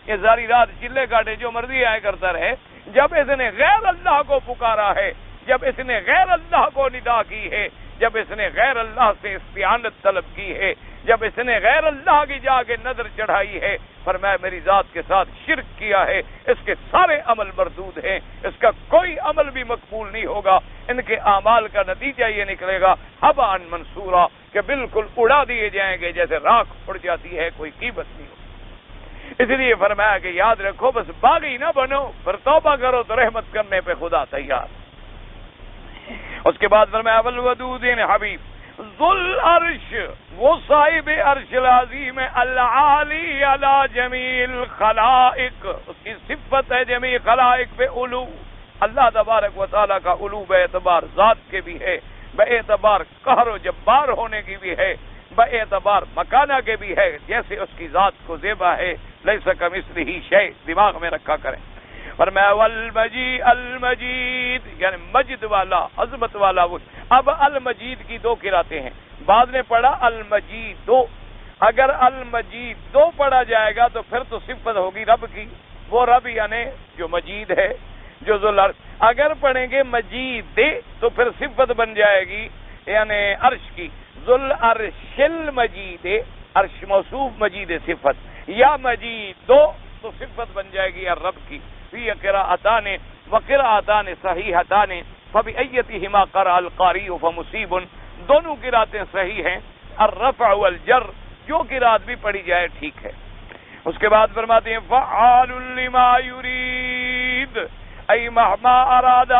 یہ ساری رات چلے کاٹے جو مرضی آئے کرتا رہے. جب اس نے غیر اللہ کو پکارا ہے، جب اس نے غیر اللہ کو ندا کی ہے، جب اس نے غیر اللہ سے استعانت طلب کی ہے، جب اس نے غیر اللہ کی جا کے نظر چڑھائی ہے، فرمایا میری ذات کے ساتھ شرک کیا ہے، اس کے سارے عمل مردود ہیں، اس کا کوئی عمل بھی مقبول نہیں ہوگا. ان کے اعمال کا نتیجہ یہ نکلے گا حباً منصورا، کہ بالکل اڑا دیے جائیں گے جیسے راکھ اڑ جاتی ہے، کوئی قیمت نہیں ہوگی. اس لیے فرمایا کہ یاد رکھو بس باغی نہ بنو، پھر توبہ کرو تو رحمت کرنے پہ خدا تیار. اس کے بعد فرمایا والودود حبیب ذل عرش، وہ صاحب عرش العظیم العالی علی جمیع الخلائق، اس کی صفت ہے جمیع خلائق پہ علو. اللہ تبارک و تعالیٰ کا علو بے اعتبار ذات کے بھی ہے، بے اعتبار قہر و جبار ہونے کی بھی ہے، باعتبار مکانہ کے بھی ہے، جیسے اس کی ذات کو زیبا ہے، لیس کمثلہ شیء، دماغ میں رکھا کریں۔ فرمایا المجید یعنی مجد والا، عظمت والا وہ۔ اب المجید کی دو قراتیں ہیں، بعد نے پڑھا المجید دو، اگر المجید دو پڑھا جائے گا تو پھر تو صفت ہوگی رب کی، وہ رب یعنی جو مجید ہے، جو ذو العرش۔ اگر پڑھیں گے مجید تو پھر صفت بن جائے گی یعنی عرش کی، ذو العرش المجید، عرش موصوف مجید صفت، یا مجید دو تو صفت بن جائے گی رب کی۔ فی قراءتان وقراءتان صحیحتان فبأیتہما قرأ القاری فمصیب، دونوں قراءتیں صحیح ہیں، الرفع والجر، جو قراءت بھی پڑھی جائے ٹھیک ہے۔ اس کے بعد فرماتے ہیں فعال لما یرید، ای مہما اراد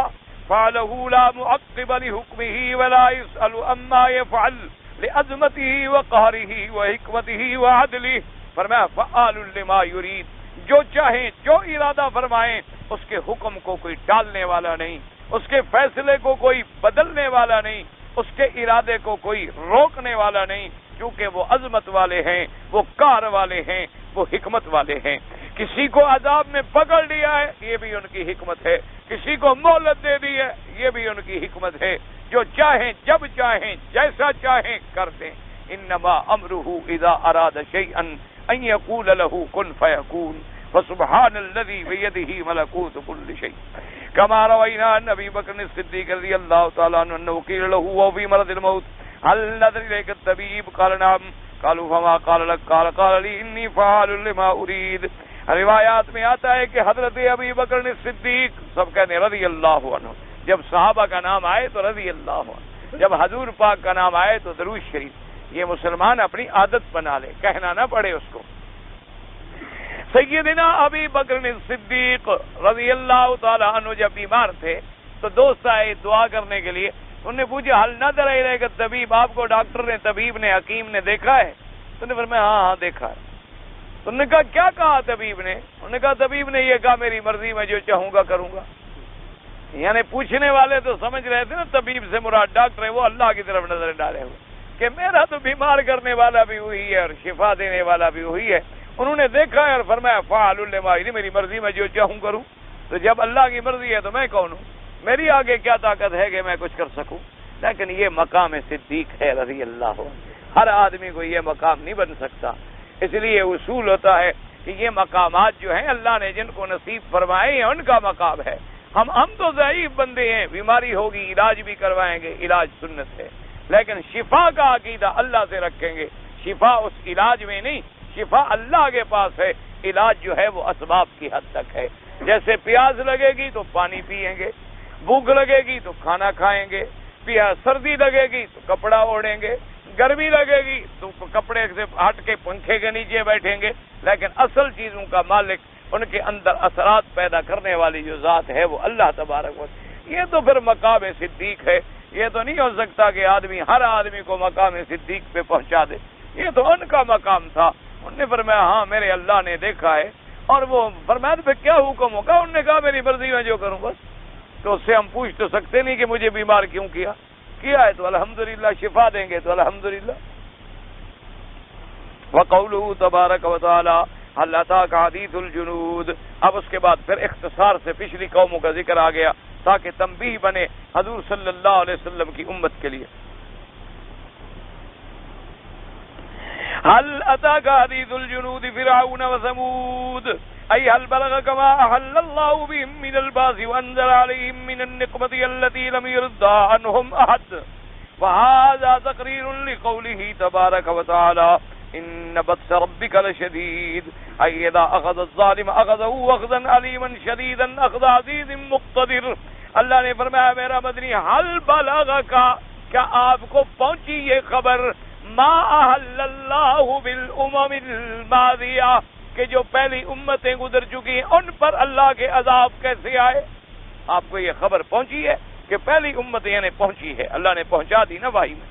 فعلہ لا معقب لحکمہ ولا یسأل عما یفعل لعظمتہ وقہرہ وحکمتہ وعدلہ۔ فرمایا فعال لما یرید، جو چاہیں، جو ارادہ فرمائیں، اس کے حکم کو کوئی ٹالنے والا نہیں، اس کے فیصلے کو کوئی بدلنے والا نہیں، اس کے ارادے کو کوئی روکنے والا نہیں، کیونکہ وہ عظمت والے ہیں، وہ کار والے ہیں، وہ حکمت والے ہیں۔ کسی کو عذاب میں پکڑ لیا ہے، یہ بھی ان کی حکمت ہے، کسی کو مہلت دے دی ہے، یہ بھی ان کی حکمت ہے۔ جو چاہیں، جب چاہیں، جیسا چاہیں کر دیں۔ انما امرہ اذا اراد شیئا ان یقول له کن فیکون، فسبحان الذی بیدہ ملکوت کل شیء۔ کما روینا عن ابی بکر الصدیق رضی اللہ تعالی عنہ انہ قیل له وهو فی مرض الموت هل نظر الیک الطبیب قال نعم قالوا فما قال لك قال لی انی فعال لما ارید۔ روایات میں آتا ہے کہ حضرت ابی بکر صدیق، سب کہنے رضی اللہ عنہ، جب صحابہ کا نام آئے تو رضی اللہ عنہ، جب حضور پاک کا نام آئے تو درود شریف، یہ مسلمان اپنی عادت بنا لے، کہنا نہ پڑے اس کو۔ سیدنا ابی بکر صدیق رضی اللہ تعالی عنہ جب بیمار تھے تو دوست آئے دعا کرنے کے لیے، انہوں نے پوچھا حل نظر الیک الطبیب، آپ کو ڈاکٹر نے، طبیب نے، حکیم نے دیکھا ہے؟ تو انہوں نے فرمایا ہاں دیکھا ہے۔ تو انہوں نے کہا کیا کہا طبیب نے؟ انہوں نے کہا طبیب نے یہ کہا میری مرضی، میں جو چاہوں گا کروں گا۔ یعنی پوچھنے والے تو سمجھ رہے تھے نا طبیب سے مراد ڈاکٹر ہے، وہ اللہ کی طرف نظر ڈالے ہوئے کہ میرا تو بیمار کرنے والا بھی وہی ہے اور شفا دینے والا بھی وہی ہے۔ انہوں نے دیکھا ہے اور فرمایا فعال لما یرید، میری مرضی میں جو چاہوں کروں۔ تو جب اللہ کی مرضی ہے تو میں کون ہوں؟ میری آگے کیا طاقت ہے کہ میں کچھ کر سکوں؟ لیکن یہ مقام صدیق ہے رضی اللہ عنہ، ہر آدمی کو یہ مقام نہیں بن سکتا۔ اس لیے اصول ہوتا ہے کہ یہ مقامات جو ہیں اللہ نے جن کو نصیب فرمائے ہیں ان کا مقام ہے۔ ہم تو ضعیف بندے ہیں، بیماری ہوگی علاج بھی کروائیں گے، علاج سنت ہے، لیکن شفا کا عقیدہ اللہ سے رکھیں گے۔ شفا اس علاج میں نہیں، شفا اللہ کے پاس ہے، علاج جو ہے وہ اسباب کی حد تک ہے۔ جیسے پیاس لگے گی تو پانی پیئیں گے، بھوک لگے گی تو کھانا کھائیں گے، سردی لگے گی تو کپڑا اوڑھیں گے، گرمی لگے گی تو کپڑے سے ہٹ کے پنکھے کے نیچے بیٹھیں گے، لیکن اصل چیزوں کا مالک، ان کے اندر اثرات پیدا کرنے والی جو ذات ہے وہ اللہ تبارک و تعالی۔ یہ تو پھر مقام صدیق ہے، یہ تو نہیں ہو سکتا کہ آدمی ہر آدمی کو مقام صدیق پہ پہنچا دے، یہ تو ان کا مقام تھا۔ انہوں نے فرمایا ہاں میرے اللہ نے دیکھا ہے، اور وہ فرمایا پھر کیا حکم ہوگا؟ انہوں نے کہا میری مرضی میں جو کروں بس۔ تو اس سے ہم پوچھ تو سکتے نہیں کہ مجھے بیمار کیوں کیا ہے تو الحمدللہ، شفا دیں گے تو الحمدللہ۔ وقوله تبارک و تعالی هل اتاک حدیث الجنود، اب اس کے بعد پھر اختصار سے پچھلی قوموں کا ذکر آ گیا تاکہ تنبیہ بنے حضور صلی اللہ علیہ وسلم کی امت کے لیے۔ هل اتاک حدیث الجنود فرعون وثمود ای هل بلغک ما احل اللہ بهم من الباس وانزل علیہم من النقمة التي لم يرضى عنهم احد وهذا تقریر لقوله تبارک و تعالی ان بطش ربک لشدید ای اذا اخذ الظالم اخذه اخذا علیما شدیدا اخذ عزیز مقتدر۔ اللہ نے فرمایا میرا مدنی حل بلغکا، کیا آپ کو پہنچی یہ خبر ما احل اللہ بالامم الماضیہ، کہ جو پہلی امتیں گزر چکی ہیں ان پر اللہ کے عذاب کیسے آئے؟ آپ کو یہ خبر پہنچی ہے کہ پہلی امت یعنی پہنچی ہے، اللہ نے پہنچا دی نا وحی میں،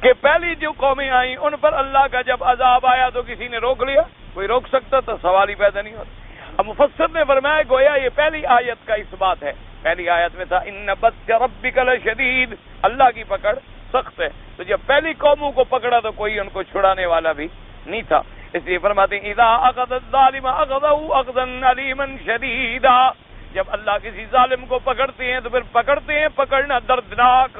کہ پہلی جو قومیں آئیں ان پر اللہ کا جب عذاب آیا تو کسی نے روک لیا؟ کوئی روک سکتا تھا؟ سوال ہی پیدا نہیں ہوتا۔ اب مفسر نے فرمایا گویا یہ پہلی آیت کا اس بات ہے، پہلی آیت میں تھا ان بطش ربک لشدید، اللہ کی پکڑ سخت ہے، تو تو جب پہلی قوموں کو پکڑا تو کوئی ان کو چھڑانے والا بھی نہیں تھا. اس لیے فرماتے ہیں اذا اخذ الظالم اخذه اخذا علیما شدیدا، جب اللہ کسی ظالم کو پکڑتے ہیں تو پھر پکڑتے ہیں پکڑنا دردناک،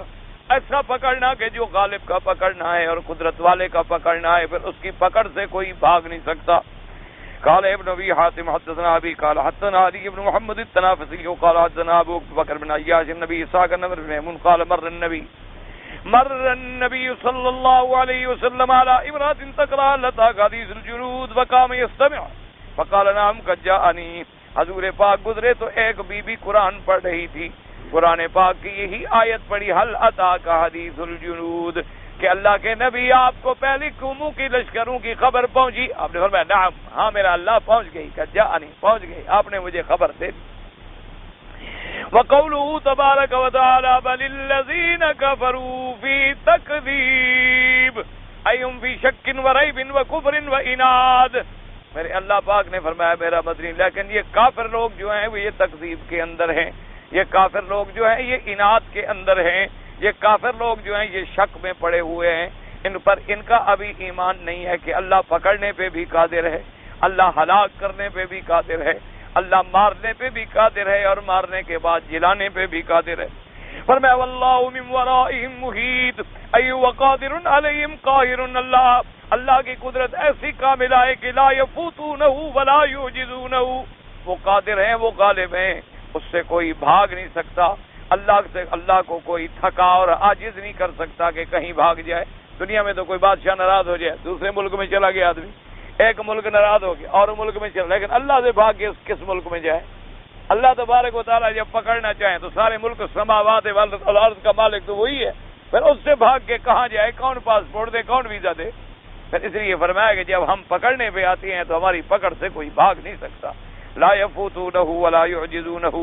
ایسا پکڑنا کہ جو غالب کا پکڑنا ہے اور قدرت والے کا پکڑنا ہے، پھر اس کی پکڑ سے کوئی بھاگ نہیں سکتا. قال ابن ابي حاتم حدثنا ابي قال حدثنا علي بن محمد التنافسي قال حدثنا ابو بكر بن عياش النبي اسحاق بن ميمون قال مر النبي صلى الله عليه وسلم على امرأة تقرأ لتا حديث الجنود وقام يستمع فقال نعم قد جاءني. حضور پاک گزرے تو ایک بی بی قرآن پڑھ رہی تھی، قرآن پاک کی یہی آیت پڑھی حل اتاک حدیث الجنود کہ اللہ کے نبی آپ کو پہلی قوموں کی لشکروں کی خبر پہنچی. آپ نے فرمایا نعم، ہاں میرا اللہ پہنچ گئی، قد جاءنی پہنچ گئی، آپ نے مجھے خبر دے دی. وقوله تبارک وتعالی بل الذین کفروا فی تکذیب ایہم فی شک وریب وکفر وعناد. میرے اللہ پاک نے فرمایا میرا مدنی لیکن یہ کافر لوگ جو ہیں وہ یہ تکذیب کے اندر ہیں، یہ کافر لوگ جو ہیں یہ عناد کے اندر ہیں، یہ کافر لوگ جو ہیں یہ شک میں پڑے ہوئے ہیں. ان پر ان کا ابھی ایمان نہیں ہے کہ اللہ پکڑنے پہ بھی قادر ہے، اللہ ہلاک کرنے پہ بھی قادر ہے، اللہ مارنے پہ بھی قادر ہے اور مارنے کے بعد جلانے پہ بھی قادر ہے. فرمایا واللہ من ورائہم محیط ای وقادر علیہم قاہر. اللہ کی قدرت ایسی کاملہ ہے کہ لا یفوتونہ ولا یعجزونہ، وہ قادر ہیں، وہ غالب ہیں، اس سے کوئی بھاگ نہیں سکتا. اللہ کو کوئی تھکا اور عاجز نہیں کر سکتا کہ کہیں بھاگ جائے. دنیا میں تو کوئی بادشاہ ناراض ہو جائے، دوسرے ملک میں چلا گیا آدمی، ایک ملک ناراض ہو گیا اور ملک میں چلا، لیکن اللہ سے بھاگ کے کس ملک میں جائے؟ اللہ تبارک و تعالیٰ جب پکڑنا چاہیں تو سارے ملک سماوات والارض کا مالک تو وہی ہے، پھر اس سے بھاگ کے کہاں جائے؟ کون پاسپورٹ دے، کون ویزا دے؟ پھر اس لیے فرمایا کہ جب ہم پکڑنے پہ آتے ہیں تو ہماری پکڑ سے کوئی بھاگ نہیں سکتا. لا یفوتونہ ولا یعجزونہ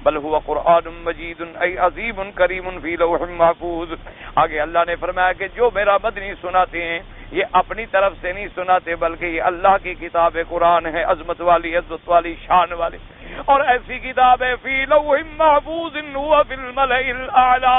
بل هو قرآن مجید ای عظیم کریم فی لوح محفوظ. آگے اللہ نے فرمایا کہ جو میرا مدنی سناتے ہیں یہ اپنی طرف سے نہیں سناتے بلکہ یہ اللہ کی کتاب قرآن ہے، عظمت والی، عزت والی، شان والی، اور ایسی کتاب ہے فی لوح محفوظ هو فی الملأ الاعلی،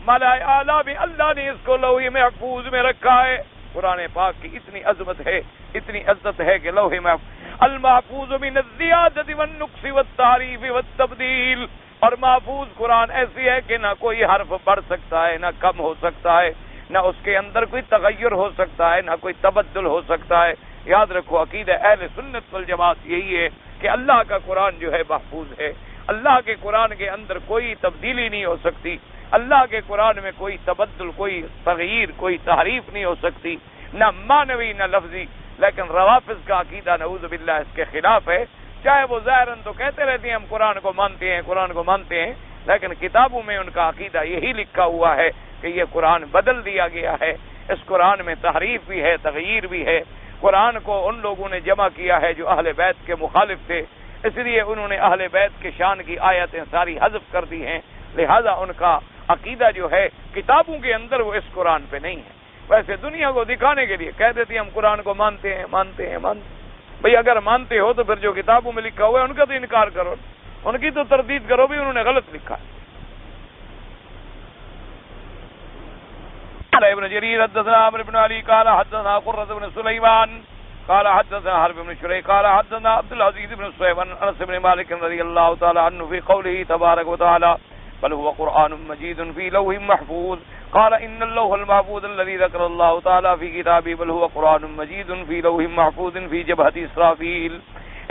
ملأ اعلی میں اللہ نے اس کو لوح محفوظ میں رکھا ہے. قرآن پاک کی اتنی عظمت ہے، اتنی عزت ہے کہ لوح محفوظ المحفوظ من الزیادت والنقص والتعریف والتبدیل، اور محفوظ قرآن ایسی ہے کہ نہ کوئی حرف بڑھ سکتا ہے، نہ کم ہو سکتا ہے، نہ اس کے اندر کوئی تغیر ہو سکتا ہے، نہ کوئی تبدل ہو سکتا ہے. یاد رکھو عقیدہ اہل سنت والجماعت یہی ہے کہ اللہ کا قرآن جو ہے محفوظ ہے، اللہ کے قرآن کے اندر کوئی تبدیلی نہیں ہو سکتی، اللہ کے قرآن میں کوئی تبدل، کوئی تغییر، کوئی تحریف نہیں ہو سکتی، نہ معنوی نہ لفظی. لیکن روافض کا عقیدہ نعوذ باللہ اس کے خلاف ہے. چاہے وہ ظاہراً تو کہتے رہتے ہیں ہم قرآن کو مانتے ہیں، قرآن کو مانتے ہیں، لیکن کتابوں میں ان کا عقیدہ یہی لکھا ہوا ہے کہ یہ قرآن بدل دیا گیا ہے، اس قرآن میں تحریف بھی ہے، تغییر بھی ہے. قرآن کو ان لوگوں نے جمع کیا ہے جو اہل بیت کے مخالف تھے، اس لیے انہوں نے اہل بیت کے شان کی آیتیں ساری حذف کر دی ہیں. لہذا ان کا عقیدہ جو ہے کتابوں کے اندر وہ اس قرآن پہ نہیں ہے. ویسے دنیا کو دکھانے کے لیے کہہ دیتے ہیں ہم قرآن کو مانتے ہیں. بھئی اگر مانتے ہو تو پھر جو کتابوں میں لکھا ہوا ہے ان کا تو انکار کرو، ان کی تو تردید کرو بھی انہوں نے غلط لکھا ہے. ابن جریر حدثنا عمرو بن علی قال حدثنا قرة بن سلیمان قال حدثنا حرب بن شریح قال حدثنا عبد العزيز بن صہیب عن انس بن مالک رضی اللہ تعالی عنہ فی قوله تبارک وتعالی بل هو قرآن مجید فی لوح محفوظ قال ان اللوح المحفوظ الذي ذكر الله تعالى في كتابه بل هو قرآن مجید في لوح محفوظ في جبهة اسرافیل.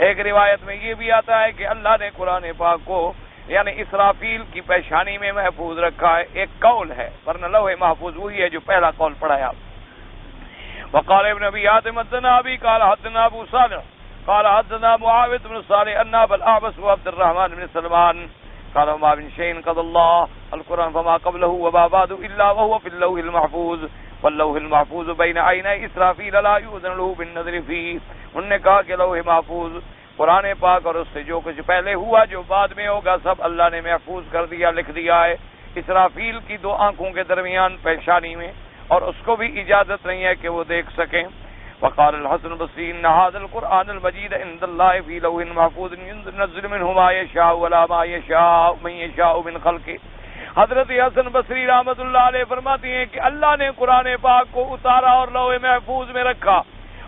ایک روایت میں یہ بھی آتا ہے کہ اللہ نے قرآن پاک کو یعنی اسرافیل کی پیشانی میں محفوظ رکھا ہے. ایک قول ہے ورنہ لوح محفوظ وہی ہے جو پہلا قول پڑھایا. وقال ابن ابي حاتم حدثنا ابي قال حدثنا ابو صالح قال حدثنا معاوية بن صالح ان ابا الاعبس وعبد الرحمن بن سلمان قال ما من شيء قضى الله القرآن فما قبله وما بعد الا وهو في اللوح المحفوظ واللوح المحفوظ بين عيني اسرافيل لا يؤذن له بالنظر فيه. انہوں نے کہا کہ لوح محفوظ قرآن پاک اور اس سے جو کچھ پہلے ہوا جو بعد میں ہوگا سب اللہ نے محفوظ کر دیا، لکھ دیا ہے اسرافیل کی دو آنکھوں کے درمیان پیشانی میں، اور اس کو بھی اجازت نہیں ہے کہ وہ دیکھ سکیں. وقال الحسن البصري ان هذا القرآن المجيد عند الله في لوح محفوظ ينزل منه ما يشاء ولا ما يشاء من يشاء من خلقه. حضرت حسن بصری رحمۃ اللہ علیہ فرماتی ہیں کہ اللہ نے قرآن پاک کو اتارا اور لوح محفوظ میں رکھا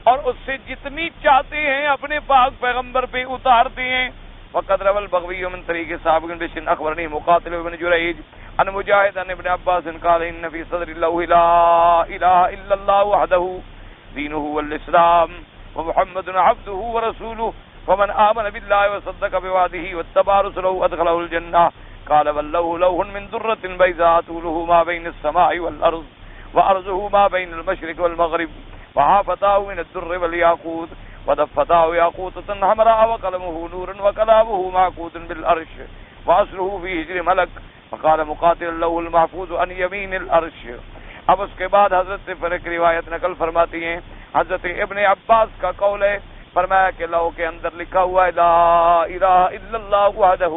اور اس سے جتنی چاہتے ہیں اپنے پاک پیغمبر پہ اتارتے ہیں. وقد روى البغوي من طريق صاحب بن بشر اخبرني مقاتل بن جريج ان مجاهد ان ابن عباس قال ان في صدر الله لا اله الا الله وحده دينه والاسلام ومحمد عبده ورسوله ومن آمن بالله وصدق بوعده واتبع رسله ادخله الجنة. قال والله لوح من درة بيضاء طوله ما بين السماء والأرض وأرضه ما بين المشرق والمغرب وحافتاه من الدر والياقوت ودفتاه ياقوتة حمراء وقلمه نور وكلامه معقود بالأرش وأصله في هجر ملك. فقال مقاتل اللوح المحفوظ عن يمين الأرش. اب اس کے بعد حضرت سے فرق روایت نقل فرماتی ہیں. حضرت ابن عباس کا قول ہے، فرمایا کہ لوح کے اندر لکھا ہوا ہے لا الہ الا اللہ وحدہ،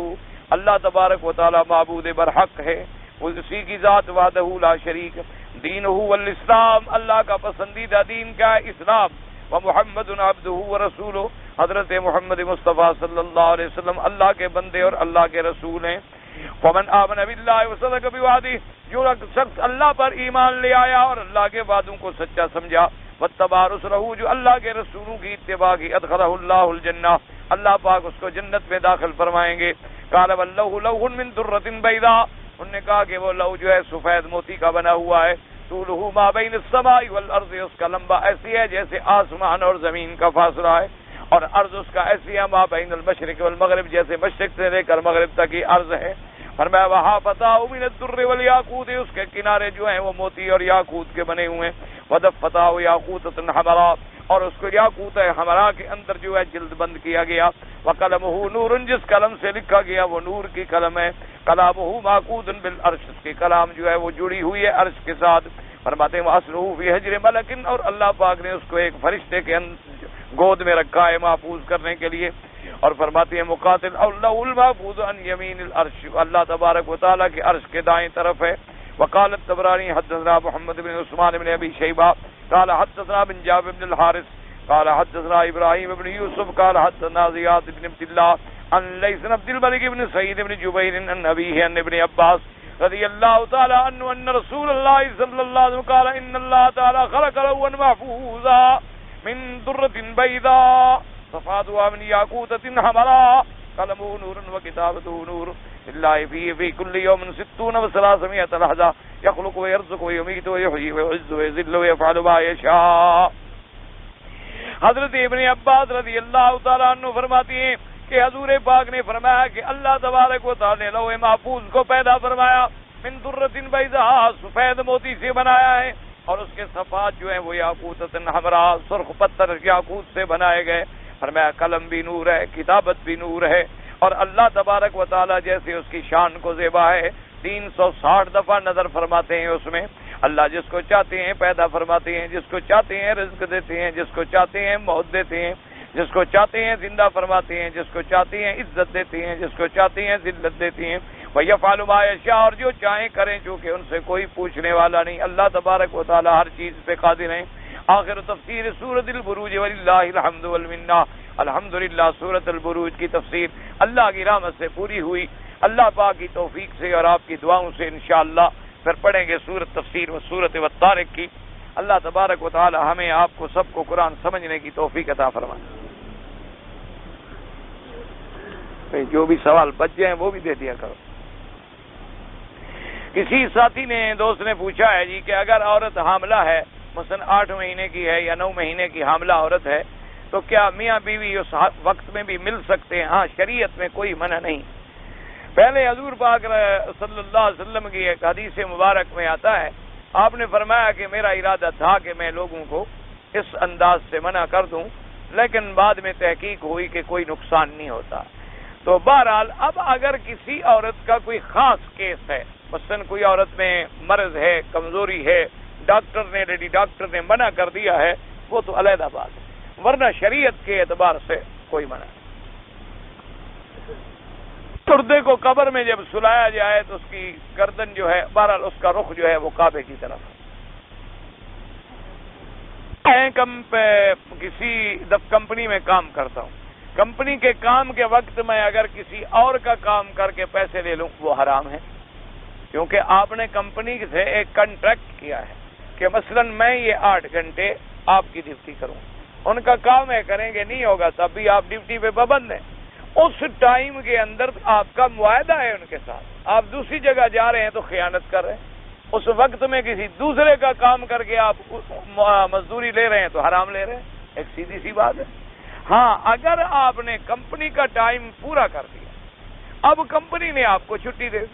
اللہ تبارک و تعالی معبود برحق ہے، اسی کی ذات وحدہ لا شریک، دینہ والاسلام، اللہ کا پسندیدہ دین کا ہے اسلام، ومحمد عبدہ ورسولہ، حضرت محمد مصطفیٰ صلی اللہ علیہ وسلم اللہ کے بندے اور اللہ کے رسول ہیں. ومن آمن باللہ وصدق بوعدہ، جو شخص اللہ پر ایمان لے آیا اور اللہ کے وعدوں کو سچا سمجھا، واتبع رسلہ، جو اللہ کے رسولوں کی اتباع کی، ادخلہ اللہ الجنہ، اللہ پاک اس کو جنت میں داخل فرمائیں گے. قال واللوح لوح من درۃ بیضاء، انہوں نے کہا کہ وہ لوح جو ہے سفید موتی کا بنا ہوا ہے، طولہ ما بین السماء والارض، اس کا لمبا ایسی ہے جیسے آسمان اور زمین کا فاصلہ ہے، اور عرض اس کا ایسی ہے ما بین المشرق والمغرب، جیسے مشرق سے لے کر مغرب تک کی عرض ہے. فرمایا وحافتہ من الدر والیاقوت، اس کے کنارے جو ہیں وہ موتی اور یاقوت کے بنے ہوئے ہیں. ودفتہ یاقوتۃ حمراء، اور اس کو یاقوت حمراء کے اندر جو ہے جلد بند کیا گیا. وقلمہ نور، جس قلم سے لکھا گیا وہ نور کی قلم ہے. کلامہ معقود بالعرش، اس کی کلام جو ہے وہ جڑی ہوئی ہے عرش کے ساتھ. فرماتے ہیں واصلہ فی حجر ملک، اور اللہ پاک نے اس کو ایک فرشتے کے گود میں رکھا ہے محفوظ کرنے کے لیے. اور فرماتے ہیں مقاتل اللوح المحفوظ عن یمین العرش، اللہ تبارک و تعالیٰ کے عرش کے دائیں طرف ہے. وقال الطبراني حدثنا محمد بن عثمان بن ابي شيبه قال حدثنا بن جابر بن الحارث قال حدثنا ابراهيم بن يوسف قال حدثنا زياد بن عبد الله عن ليث بن عبد الملك بن سعيد بن جبير عن ابيه عن ابن عباس رضي الله تعالى عنه ان رسول الله صلى الله عليه وسلم قال ان الله تعالى خلق لوحا محفوظا من درة بيضاء صفاتها من ياقوتة حمراء قلمه نور وكتابته نور لله في كل يوم 60 و300 لحظة يخلق ويرزق ويميت ويحيي ويعز ويذل ويفعل ما يشاء. حضرت ابن عباس رضی اللہ تعالیٰ عنہ فرماتی ہیں کہ حضور پاک نے فرمایا کہ اللہ تبارک و تعالی نے لوح محفوظ کو پیدا فرمایا من درۃ بیضاء، سفید موتی سے بنایا ہے، اور اس کے صفات جو ہیں وہ یاقوتۃ حمراء، سرخ پتھر یاقوت سے بنائے گئے. فرمایا قلم بھی نور ہے، کتابت بھی نور ہے، اور اللہ تبارک و تعالی جیسے اس کی شان کو زیبا ہے 360 دفعہ نظر فرماتے ہیں اس میں. اللہ جس کو چاہتے ہیں پیدا فرماتے ہیں، جس کو چاہتے ہیں رزق دیتے ہیں، جس کو چاہتے ہیں موت دیتے ہیں، جس کو چاہتے ہیں زندہ فرماتے ہیں، جس کو چاہتے ہیں عزت دیتے ہیں، جس کو چاہتے ہیں ذلت دیتے ہیں. وَيَفْعَلُ مَا يَشَاءُ، اور جو چاہیں کریں، چونکہ ان سے کوئی پوچھنے والا نہیں. اللہ تبارک و تعالی ہر چیز پہ قادر ہیں. آخر تفسیر سورۃ البروج وللہ الحمد والمنہ. الحمدللہ سورۃ البروج کی تفسیر اللہ کی رحمت سے پوری ہوئی. اللہ پاک کی توفیق سے اور آپ کی دعاؤں سے انشاءاللہ پھر پڑھیں گے سورۃ تفسیر و سورۃ والطارق کی. اللہ تبارک و تعالی ہمیں آپ کو سب کو قرآن سمجھنے کی توفیق عطا فرمائے. جو بھی سوال بچ جائیں وہ بھی دے دیا کرو. کسی ساتھی نے دوست نے پوچھا ہے جی کہ اگر عورت حاملہ ہے، مثلا 8 مہینے کی ہے یا 9 مہینے کی حاملہ عورت ہے، تو کیا میاں بیوی اس وقت میں بھی مل سکتے ہیں؟ ہاں، شریعت میں کوئی منع نہیں. پہلے حضور پاک صلی اللہ علیہ وسلم کی ایک حدیث مبارک میں آتا ہے، آپ نے فرمایا کہ میرا ارادہ تھا کہ میں لوگوں کو اس انداز سے منع کر دوں، لیکن بعد میں تحقیق ہوئی کہ کوئی نقصان نہیں ہوتا. تو بہرحال اب اگر کسی عورت کا کوئی خاص کیس ہے، مثلا کوئی عورت میں مرض ہے، کمزوری ہے، لیڈی ڈاکٹر نے منع کر دیا ہے، وہ تو علیحدہ بات ہے، ورنہ شریعت کے اعتبار سے کوئی منع نہیں. مردے کو قبر میں جب سلایا جائے تو اس کی گردن جو ہے، بہرحال اس کا رخ جو ہے وہ کعبے کی طرف. کسی کمپنی میں کام کرتا ہوں، کمپنی کے کام کے وقت میں اگر کسی اور کا کام کر کے پیسے لے لوں وہ حرام ہے. کیونکہ آپ نے کمپنی سے ایک کانٹریکٹ کیا ہے کہ مثلا میں یہ 8 گھنٹے آپ کی ڈیوٹی کروں، ان کا کام ہے کریں گے، نہیں ہوگا تب بھی آپ ڈیوٹی پہ پابند ہیں. اس ٹائم کے اندر آپ کا معاہدہ ہے ان کے ساتھ، آپ دوسری جگہ جا رہے ہیں تو خیانت کر رہے ہیں. اس وقت میں کسی دوسرے کا کام کر کے آپ مزدوری لے رہے ہیں تو حرام لے رہے ہیں. ایک سیدھی سی بات ہے. ہاں اگر آپ نے کمپنی کا ٹائم پورا کر دیا، اب کمپنی نے آپ کو چھٹی دے،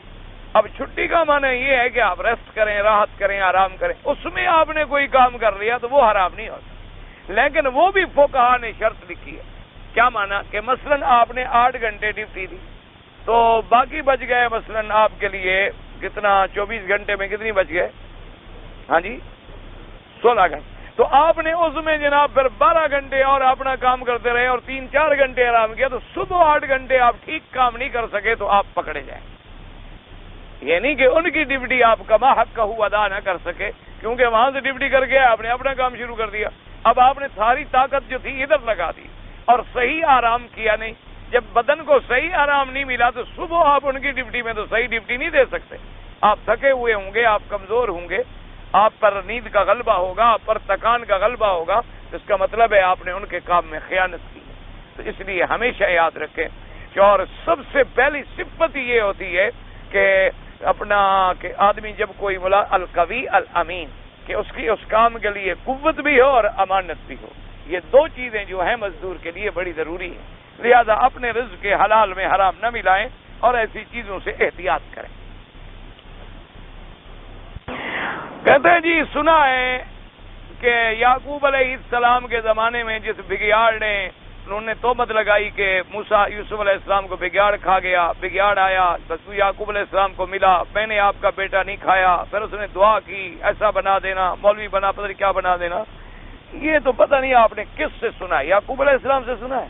اب چھٹی کا معنی یہ ہے کہ آپ ریسٹ کریں، راحت کریں، آرام کریں، اس میں آپ نے کوئی کام کر لیا تو وہ حرام نہیں ہوتا. لیکن وہ بھی فقہا نے شرط لکھی ہے. کیا مانا کہ مثلا آپ نے 8 گھنٹے ڈیوٹی دی تو باقی بچ گئے مثلا آپ کے لیے کتنا، 24 گھنٹے میں کتنی بچ گئے؟ ہاں جی 16 گھنٹے. تو آپ نے اس میں جناب پھر 12 گھنٹے اور اپنا کام کرتے رہے اور 3-4 گھنٹے آرام کیا، تو صبح 8 گھنٹے آپ ٹھیک کام نہیں کر سکے تو آپ پکڑے جائیں. یہ نہیں کہ ان کی ڈیوٹی آپ کما حق کا ادا نہ کر سکے، کیونکہ وہاں سے ڈیوٹی کر کے آپ نے اپنا کام شروع کر دیا. اب آپ نے ساری طاقت جو تھی ادھر لگا دی اور صحیح آرام کیا نہیں. جب بدن کو صحیح آرام نہیں ملا تو صبح آپ ان کی ڈیوٹی میں تو صحیح ڈیوٹی نہیں دے سکتے. آپ تھکے ہوئے ہوں گے، آپ کمزور ہوں گے، آپ پر نیند کا غلبہ ہوگا، آپ پر تکان کا غلبہ ہوگا، اس کا مطلب ہے آپ نے ان کے کام میں خیانت کی. تو اس لیے ہمیشہ یاد رکھیں کہ اور سب سے پہلی صفت یہ ہوتی ہے کہ اپنا کہ آدمی جب کوئی بولا القوی الامین، کہ اس کی اس کام کے لیے قوت بھی ہو اور امانت بھی ہو. یہ 2 چیزیں جو ہیں مزدور کے لیے بڑی ضروری ہیں. لہذا اپنے رزق کے حلال میں حرام نہ ملائیں اور ایسی چیزوں سے احتیاط کریں. کہتے ہیں جی سنا ہے کہ یعقوب علیہ السلام کے زمانے میں جس بگیاڑ نے انہوں نے تہمت لگائی کہ موسیٰ یوسف علیہ السلام کو بگیاڑ کھا گیا، بگیاڑ آیا بس یعقوب علیہ السلام کو ملا، میں نے آپ کا بیٹا نہیں کھایا. پھر اس نے دعا کی ایسا بنا دینا، مولوی بنا، پتہ نہیں کیا بنا دینا. یہ تو پتہ نہیں آپ نے کس سے سنا ہے، یعقوب علیہ السلام سے سنا ہے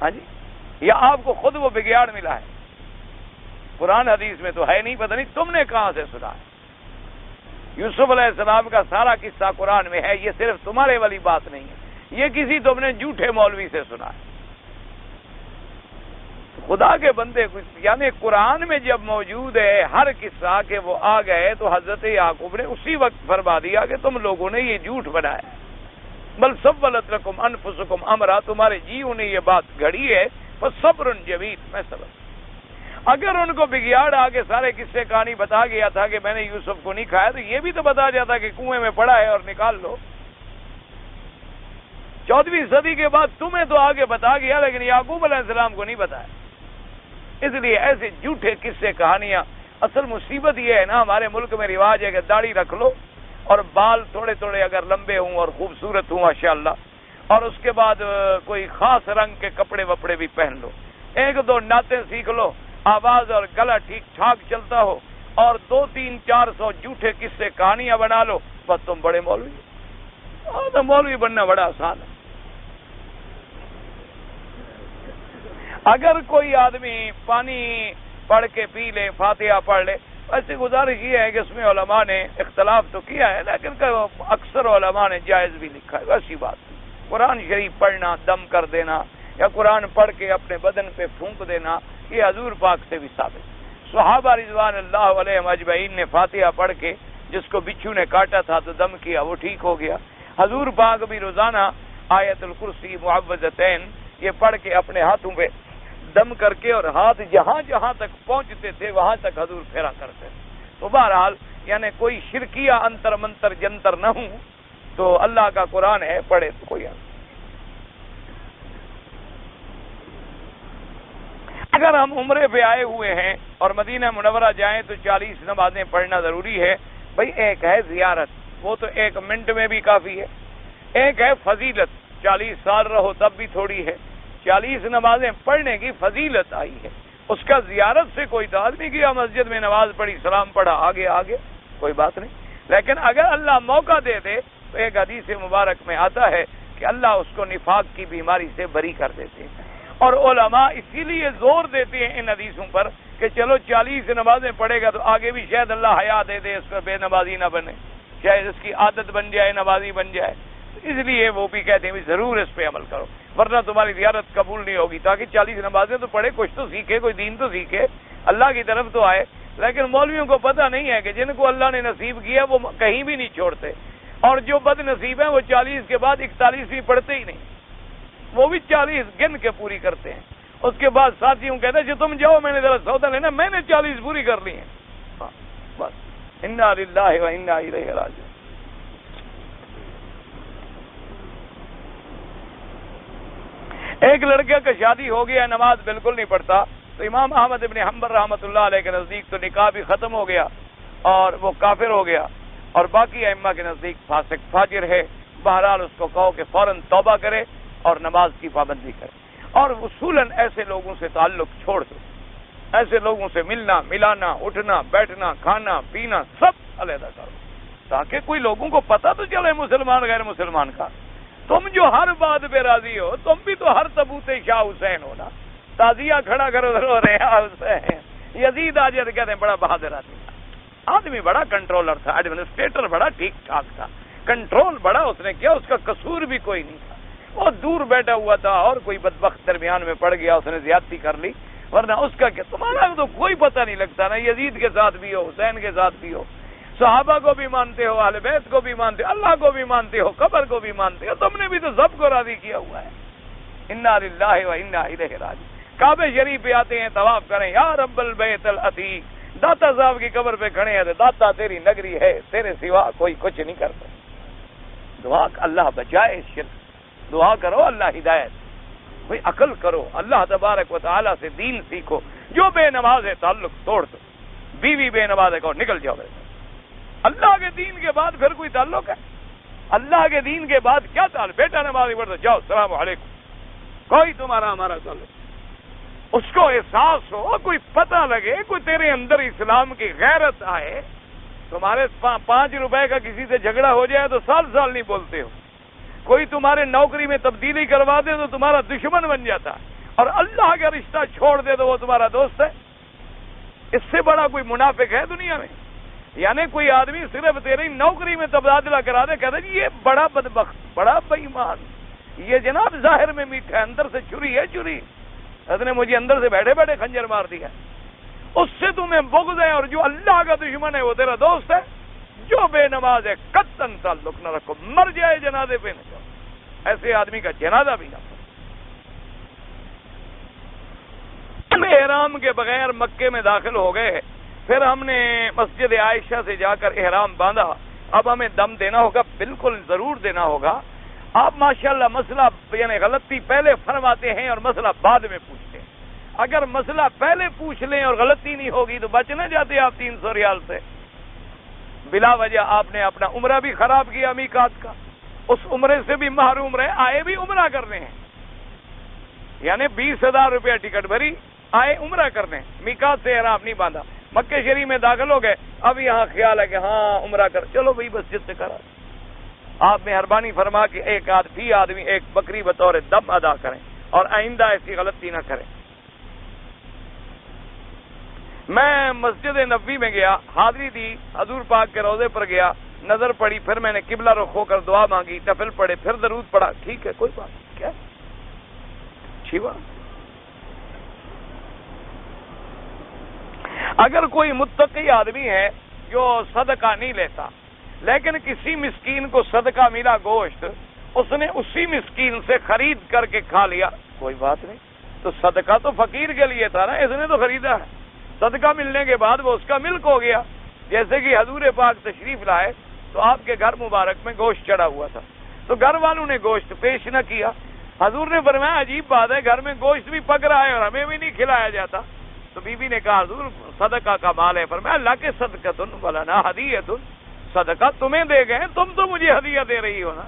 ہاں جی، یا آپ کو خود وہ بگیاڑ ملا ہے؟ قرآن حدیث میں تو ہے نہیں، پتہ نہیں تم نے کہاں سے سنا ہے. یوسف علیہ السلام کا سارا قصہ قرآن میں ہے، یہ صرف تمہارے والی بات نہیں ہے، یہ کسی تم نے جھوٹے مولوی سے سنا ہے. خدا کے بندے یعنی قرآن میں جب موجود ہے ہر قصہ کہ وہ آ گئے تو حضرت یعقوب نے اسی وقت فرما دیا کہ تم لوگوں نے یہ جھوٹ بنایا. بل سولت لکم انفسکم امرا، تمہارے جیوں نے یہ بات گھڑی ہے، فصبر جمیل، میں صبر. اگر ان کو بگیاڑ آگے سارے قصے کہانی بتا گیا تھا کہ میں نے یوسف کو نہیں کھایا تو یہ بھی تو بتا جاتا کہ کنویں میں پڑا ہے اور نکال لو. 14ویں صدی کے بعد تمہیں تو آگے بتا گیا لیکن یعقوب علیہ السلام کو نہیں بتایا. اس لیے ایسے جھوٹے قصے کہانیاں، اصل مصیبت یہ ہے نا ہمارے ملک میں رواج ہے کہ داڑھی رکھ لو اور بال تھوڑے تھوڑے اگر لمبے ہوں اور خوبصورت ہوں ماشاءاللہ، اور اس کے بعد کوئی خاص رنگ کے کپڑے وپڑے بھی پہن لو، 1-2 نعتیں سیکھ لو، آواز اور گلا ٹھیک ٹھاک چلتا ہو، اور 200-300-400 جھوٹے قصے کہانیاں بنا لو، بس تم بڑے مولوی. تو مولوی بننا بڑا آسان ہے. اگر کوئی آدمی پانی پڑھ کے پی لے، فاتحہ پڑھ لے، ایسی گزارش یہ ہے کہ اس میں علماء نے اختلاف تو کیا ہے لیکن اکثر علماء نے جائز بھی لکھا ہے. ویسی بات قرآن شریف پڑھنا، دم کر دینا یا قرآن پڑھ کے اپنے بدن پہ پھونک دینا، یہ حضور پاک سے بھی ثابت. صحابہ رضوان اللہ علیہم اجمعین نے فاتحہ پڑھ کے جس کو بچھو نے کاٹا تھا تو دم کیا، وہ ٹھیک ہو گیا. حضور پاک بھی روزانہ آیت الکرسی، معوذتین یہ پڑھ کے اپنے ہاتھوں پہ دم کر کے اور ہاتھ جہاں جہاں تک پہنچتے تھے وہاں تک حضور پھیرا کرتے. تو بہرحال یعنی کوئی شرکیہ انتر منتر جنتر نہ ہوں تو اللہ کا قرآن ہے، پڑھے تو کوئی اگر ہم عمرے پہ آئے ہوئے ہیں اور مدینہ منورہ جائیں تو 40 نمازیں پڑھنا ضروری ہے. بھئی ایک ہے زیارت، وہ تو 1 منٹ میں بھی کافی ہے. ایک ہے فضیلت، 40 سال رہو تب بھی تھوڑی ہے. 40 نمازیں پڑھنے کی فضیلت آئی ہے، اس کا زیارت سے کوئی تعلق نہیں کیا. مسجد میں نماز پڑھی، سلام پڑھا، آگے کوئی بات نہیں. لیکن اگر اللہ موقع دے دے تو ایک حدیث مبارک میں آتا ہے کہ اللہ اس کو نفاق کی بیماری سے بری کر دیتے ہیں. اور علماء اسی لیے زور دیتے ہیں ان حدیثوں پر کہ چلو 40 نمازیں پڑھے گا تو آگے بھی شاید اللہ حیا دے دے، اس پر بے نمازی نہ بنے، شاید اس کی عادت بن جائے، نمازی بن جائے. اس لیے وہ بھی کہتے ہیں ضرور اس پہ عمل کرو ورنہ تمہاری زیارت قبول نہیں ہوگی. تاکہ 40 نمازیں تو پڑھے، کچھ تو سیکھے، کوئی دین تو سیکھے، اللہ کی طرف تو آئے. لیکن مولویوں کو پتہ نہیں ہے کہ جن کو اللہ نے نصیب کیا وہ کہیں بھی نہیں چھوڑتے، اور جو بد نصیب ہیں وہ 40 کے بعد 41ویں پڑھتے ہی نہیں، وہ بھی 40 گن کے پوری کرتے ہیں۔ اس کے بعد ساتھیوں کہتے ہیں جو تم جاؤ میں نے ذرا سودا لینا، میں نے 40 پوری کر لی ہیں، بس انا للہ و انا الیہ راجعون۔ ایک لڑکے کا شادی ہو گیا، نماز بالکل نہیں پڑھتا، تو امام احمد ابن حنبل رحمۃ اللہ علیہ کے نزدیک تو نکاح بھی ختم ہو گیا اور وہ کافر ہو گیا، اور باقی ائمہ کے نزدیک فاسق فاجر ہے۔ بہرحال اس کو کہو کہ فوراً توبہ کرے اور نماز کی پابندی کرے، اور اصولاً ایسے لوگوں سے تعلق چھوڑ دو، ایسے لوگوں سے ملنا ملانا اٹھنا بیٹھنا کھانا پینا سب علیحدہ کرو، تاکہ کوئی لوگوں کو پتہ تو چلے مسلمان غیر مسلمان کا۔ تم جو ہر بات پہ راضی ہو، تم بھی تو ہر تبوت شاہ حسین ہو نا، تازیہ کھڑا کرو رو رہے حسین۔ یزید آجر کہتے ہیں بڑا بہادر آدمی بڑا کنٹرولر تھا، ایڈمنسٹریٹر بڑا ٹھیک ٹھاک تھا، کنٹرول بڑا اس نے کیا، اس کا قصور بھی کوئی نہیں تھا، وہ دور بیٹھا ہوا تھا اور کوئی بدبخت درمیان میں پڑ گیا، اس نے زیادتی کر لی، ورنہ اس کا کیا، تمہارا تو کوئی پتہ نہیں لگتا نا، یزید کے ساتھ بھی ہو، حسین کے ساتھ بھی ہو، صحابہ کو بھی مانتے ہو، اہل بیت کو بھی مانتے ہو، اللہ کو بھی مانتے ہو، قبر کو بھی مانتے ہو، تم نے بھی تو سب کو راضی کیا ہوا ہے۔ انا للہ و انا الیہ راجعون۔ کعبہ شریف پہ آتے ہیں طواف کریں، یا رب البیت العتیق، داتا صاحب کی قبر پہ کھڑے ہیں، داتا تیری نگری ہے، تیرے سوا کوئی کچھ نہیں کرتا۔ دعا اللہ بچائے اس شرک، دعا کرو اللہ ہدایت، کوئی عقل کرو، اللہ تبارک و تعالیٰ سے دین سیکھو، جو بے نماز ہے تعلق توڑ دو، بیوی بے نماز ہے کہو نکل جاؤ، اللہ کے دین کے بعد پھر کوئی تعلق ہے؟ اللہ کے دین کے بعد کیا تعلق؟ بیٹا نماز پڑھ دو، جاؤ السلام علیکم، کوئی تمہارا ہمارا تعلق، اس کو احساس ہو، کوئی پتہ لگے، کوئی تیرے اندر اسلام کی غیرت آئے۔ تمہارے 5 روپے کا کسی سے جھگڑا ہو جائے تو سال سال نہیں بولتے ہو، کوئی تمہارے نوکری میں تبدیلی کروا دے تو تمہارا دشمن بن جاتا ہے، اور اللہ کا رشتہ چھوڑ دے تو وہ تمہارا دوست ہے۔ اس سے بڑا کوئی منافق ہے دنیا میں؟ یعنی کوئی آدمی صرف تیری نوکری میں تبادلہ کرا دے، کہتے ہیں یہ بڑا بدبخت، بڑا بے ایمان، یہ جناب ظاہر میں میٹھا ہے، اندر سے چھری ہے چھری، اس نے مجھے اندر سے بیٹھے بیٹھے خنجر مار دیا۔ اس سے تمہیں بغض ہے، اور جو اللہ کا دشمن ہے وہ تیرا دوست ہے۔ جو بے نماز ہے قطعاً تعلق نہ رکھو، مر جائے جنازے پہ نہ جاؤ، ایسے آدمی کا جنازہ بھی نہ پڑھو۔ احرام کے بغیر مکے میں داخل ہو گئے، پھر ہم نے مسجد عائشہ سے جا کر احرام باندھا، اب ہمیں دم دینا ہوگا، بالکل ضرور دینا ہوگا۔ آپ ماشاءاللہ مسئلہ یعنی غلطی پہلے فرماتے ہیں اور مسئلہ بعد میں پوچھتے ہیں۔ اگر مسئلہ پہلے پوچھ لیں اور غلطی نہیں ہوگی تو بچ نہ جاتے آپ 300 ریال سے۔ بلا وجہ آپ نے اپنا عمرہ بھی خراب کیا میقات کا، اس عمرے سے بھی محروم رہے، آئے بھی عمرہ کرنے ہیں، یعنی 20,000 روپیہ ٹکٹ بھری، آئے عمرہ کرنے، میقات سے احرام نہیں باندھا، مکہ شریف میں داخل ہو گئے، اب یہاں خیال ہے کہ ہاں عمرہ کر، چلو بھائی مسجد سے کرا۔ آپ مہربانی فرما کے ایک آدمی ایک بکری بطور دم ادا کریں اور آئندہ ایسی غلطی نہ کریں۔ میں مسجد نبوی میں گیا، حاضری دی، حضور پاک کے روضے پر گیا، نظر پڑی، پھر میں نے قبلہ رخ ہو کر دعا مانگی، نفل پڑھے، پھر درود پڑھا، ٹھیک ہے کوئی بات نہیں، کیا اچھی بات۔ اگر کوئی متقی آدمی ہے جو صدقہ نہیں لیتا لیکن کسی مسکین کو صدقہ ملا گوشت، اس نے اسی مسکین سے خرید کر کے کھا لیا، کوئی بات نہیں، تو صدقہ تو فقیر کے لیے تھا نا، اس نے تو خریدا ہے، صدقہ ملنے کے بعد وہ اس کا ملک ہو گیا۔ جیسے کہ حضور پاک تشریف لائے تو آپ کے گھر مبارک میں گوشت چڑھا ہوا تھا، تو گھر والوں نے گوشت پیش نہ کیا، حضور نے فرمایا عجیب بات ہے، گھر میں گوشت بھی پک رہا ہے اور ہمیں بھی نہیں کھلایا جاتا۔ تو بی بی نے کہا حضور صدقہ کا مال ہے، فرمایا اللہ کے صدقۃ ولنا ہدیۃ، صدقہ تمہیں دے گئے، تم تو مجھے ہدیہ دے رہی ہو نا،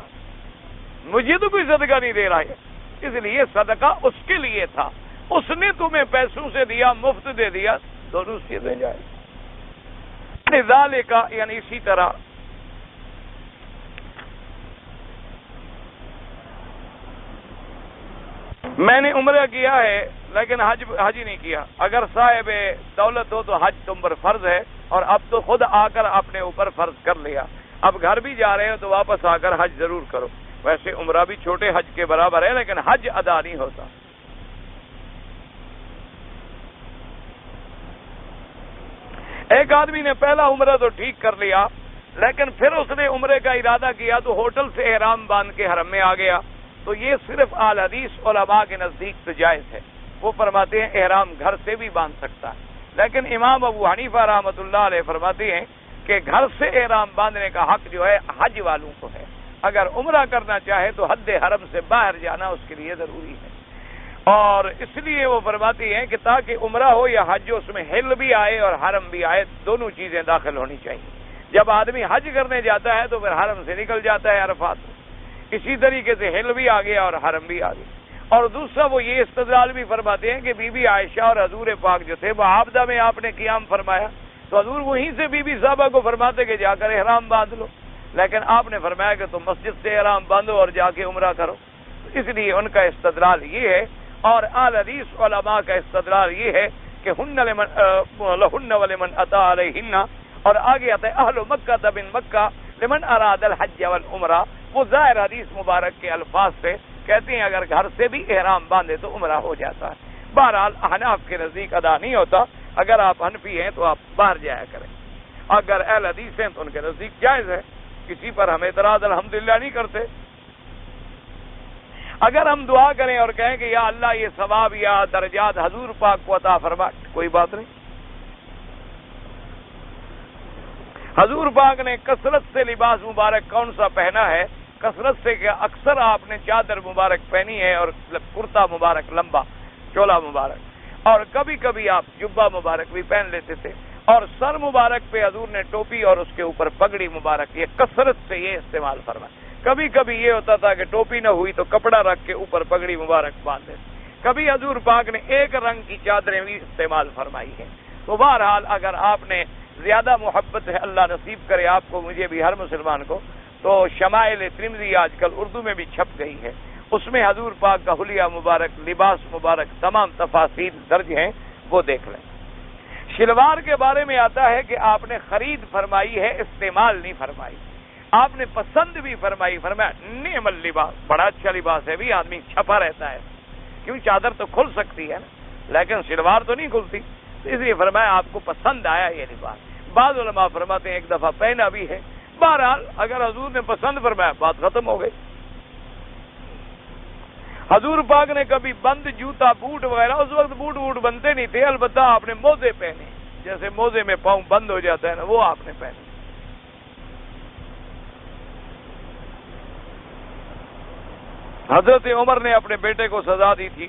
مجھے تو کوئی صدقہ نہیں دے رہا ہے، اس لیے صدقہ اس کے لیے تھا، اس نے تمہیں پیسوں سے دیا، مفت دے دیا، دونوں سے دے جائے۔ ذالک یعنی اسی طرح میں نے عمرہ کیا ہے لیکن حج نہیں کیا، اگر صاحب دولت ہو تو حج تم پر فرض ہے، اور اب تو خود آ کر اپنے اوپر فرض کر لیا، اب گھر بھی جا رہے ہو تو واپس آ کر حج ضرور کرو۔ ویسے عمرہ بھی چھوٹے حج کے برابر ہے لیکن حج ادا نہیں ہوتا۔ ایک آدمی نے پہلا عمرہ تو ٹھیک کر لیا، لیکن پھر اس نے عمرے کا ارادہ کیا تو ہوٹل سے احرام باندھ کے حرم میں آ گیا، تو یہ صرف اہل حدیث علماء کے نزدیک تو جائز ہے، وہ فرماتے ہیں احرام گھر سے بھی باندھ سکتا ہے، لیکن امام ابو حنیفہ رحمۃ اللہ علیہ فرماتے ہیں کہ گھر سے احرام باندھنے کا حق جو ہے حج والوں کو ہے، اگر عمرہ کرنا چاہے تو حد حرم سے باہر جانا اس کے لیے ضروری ہے، اور اس لیے وہ فرماتی ہیں کہ تاکہ عمرہ ہو یا حج اس میں حل بھی آئے اور حرم بھی آئے، دونوں چیزیں داخل ہونی چاہیے۔ جب آدمی حج کرنے جاتا ہے تو پھر حرم سے نکل جاتا ہے عرفات، اسی طریقے سے حل بھی آ گیا اور حرم بھی آ گیا۔ اور دوسرا وہ یہ استدلال بھی فرماتے ہیں کہ بی بی عائشہ اور حضور پاک جو تھے وہ عابدہ میں آپ نے قیام فرمایا تو حضور وہیں سے بی بی صاحبہ کو فرماتے کہ جا کر احرام باندھ لو، لیکن آپ نے فرمایا کہ تم مسجد سے احرام باندھو اور جا کے عمرہ کرو، اس لیے ان کا استدلال یہ ہے۔ اور اہل حدیث علماء کا استدلال یہ ہے کہ لہن ولمن اتی علیہن، اور آگے آتا ہے اہل مکہ من مکہ لمن اراد الحج والعمرہ، وہ ظاہر حدیث مبارک کے الفاظ سے کہتے ہیں اگر گھر سے بھی احرام باندھے تو عمرہ ہو جاتا ہے۔ بہرحال احناف کے نزدیک ادا نہیں ہوتا، اگر آپ حنفی ہیں تو آپ باہر جایا کریں، اگر اہل حدیث ہیں تو ان کے نزدیک جائز ہے، کسی پر ہم اعتراض الحمدللہ نہیں کرتے۔ اگر ہم دعا کریں اور کہیں کہ یا اللہ یہ ثواب یا درجات حضور پاک کو عطا فرما، کوئی بات نہیں۔ حضور پاک نے کثرت سے لباس مبارک کون سا پہنا ہے؟ کثرت سے کہ اکثر آپ نے چادر مبارک پہنی ہے اور کرتا مبارک لمبا، چولا مبارک، اور کبھی کبھی آپ جبہ مبارک بھی پہن لیتے تھے، اور سر مبارک پہ حضور نے ٹوپی اور اس کے اوپر پگڑی مبارک، یہ کثرت سے یہ استعمال فرمایا۔ کبھی کبھی یہ ہوتا تھا کہ ٹوپی نہ ہوئی تو کپڑا رکھ کے اوپر پگڑی مبارک باندھ دیتے، کبھی حضور پاک نے ایک رنگ کی چادریں بھی استعمال فرمائی ہیں۔ تو بہرحال اگر آپ نے زیادہ محبت ہے، اللہ نصیب کرے آپ کو، مجھے بھی، ہر مسلمان کو، تو شمائل ترمذی آج کل اردو میں بھی چھپ گئی ہے، اس میں حضور پاک کا حلیہ مبارک، لباس مبارک، تمام تفاصیل درج ہیں، وہ دیکھ لیں۔ شلوار کے بارے میں آتا ہے کہ آپ نے خرید فرمائی ہے، استعمال نہیں فرمائی، آپ نے پسند بھی فرمائی، فرمایا نعم اللباس، بڑا اچھا لباس ہے، بھی آدمی چھپا رہتا ہے، کیوں چادر تو کھل سکتی ہے نا، لیکن شلوار تو نہیں کھلتی، اس لیے فرمایا آپ کو پسند آیا یہ لباس۔ بعض علماء فرماتے ہیں ایک دفعہ پہنا بھی ہے۔ بہرحال اگر حضور نے پسند فرمایا بات ختم ہو گئی۔ حضور پاک نے کبھی بند جوتا، بوٹ وغیرہ، اس وقت بوٹ بنتے نہیں تھے، البتہ آپ نے موزے پہنے، جیسے موزے میں پاؤں بند ہو جاتا ہے نا، وہ آپ نے پہنے۔ حضرت عمر نے اپنے بیٹے کو سزا دی تھی،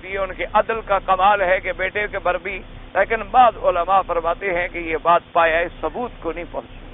یہ ان کے عدل کا کمال ہے کہ بیٹے کے بر بھی، لیکن بعض علماء فرماتے ہیں کہ یہ بات پایا ثبوت کو نہیں پہنچی۔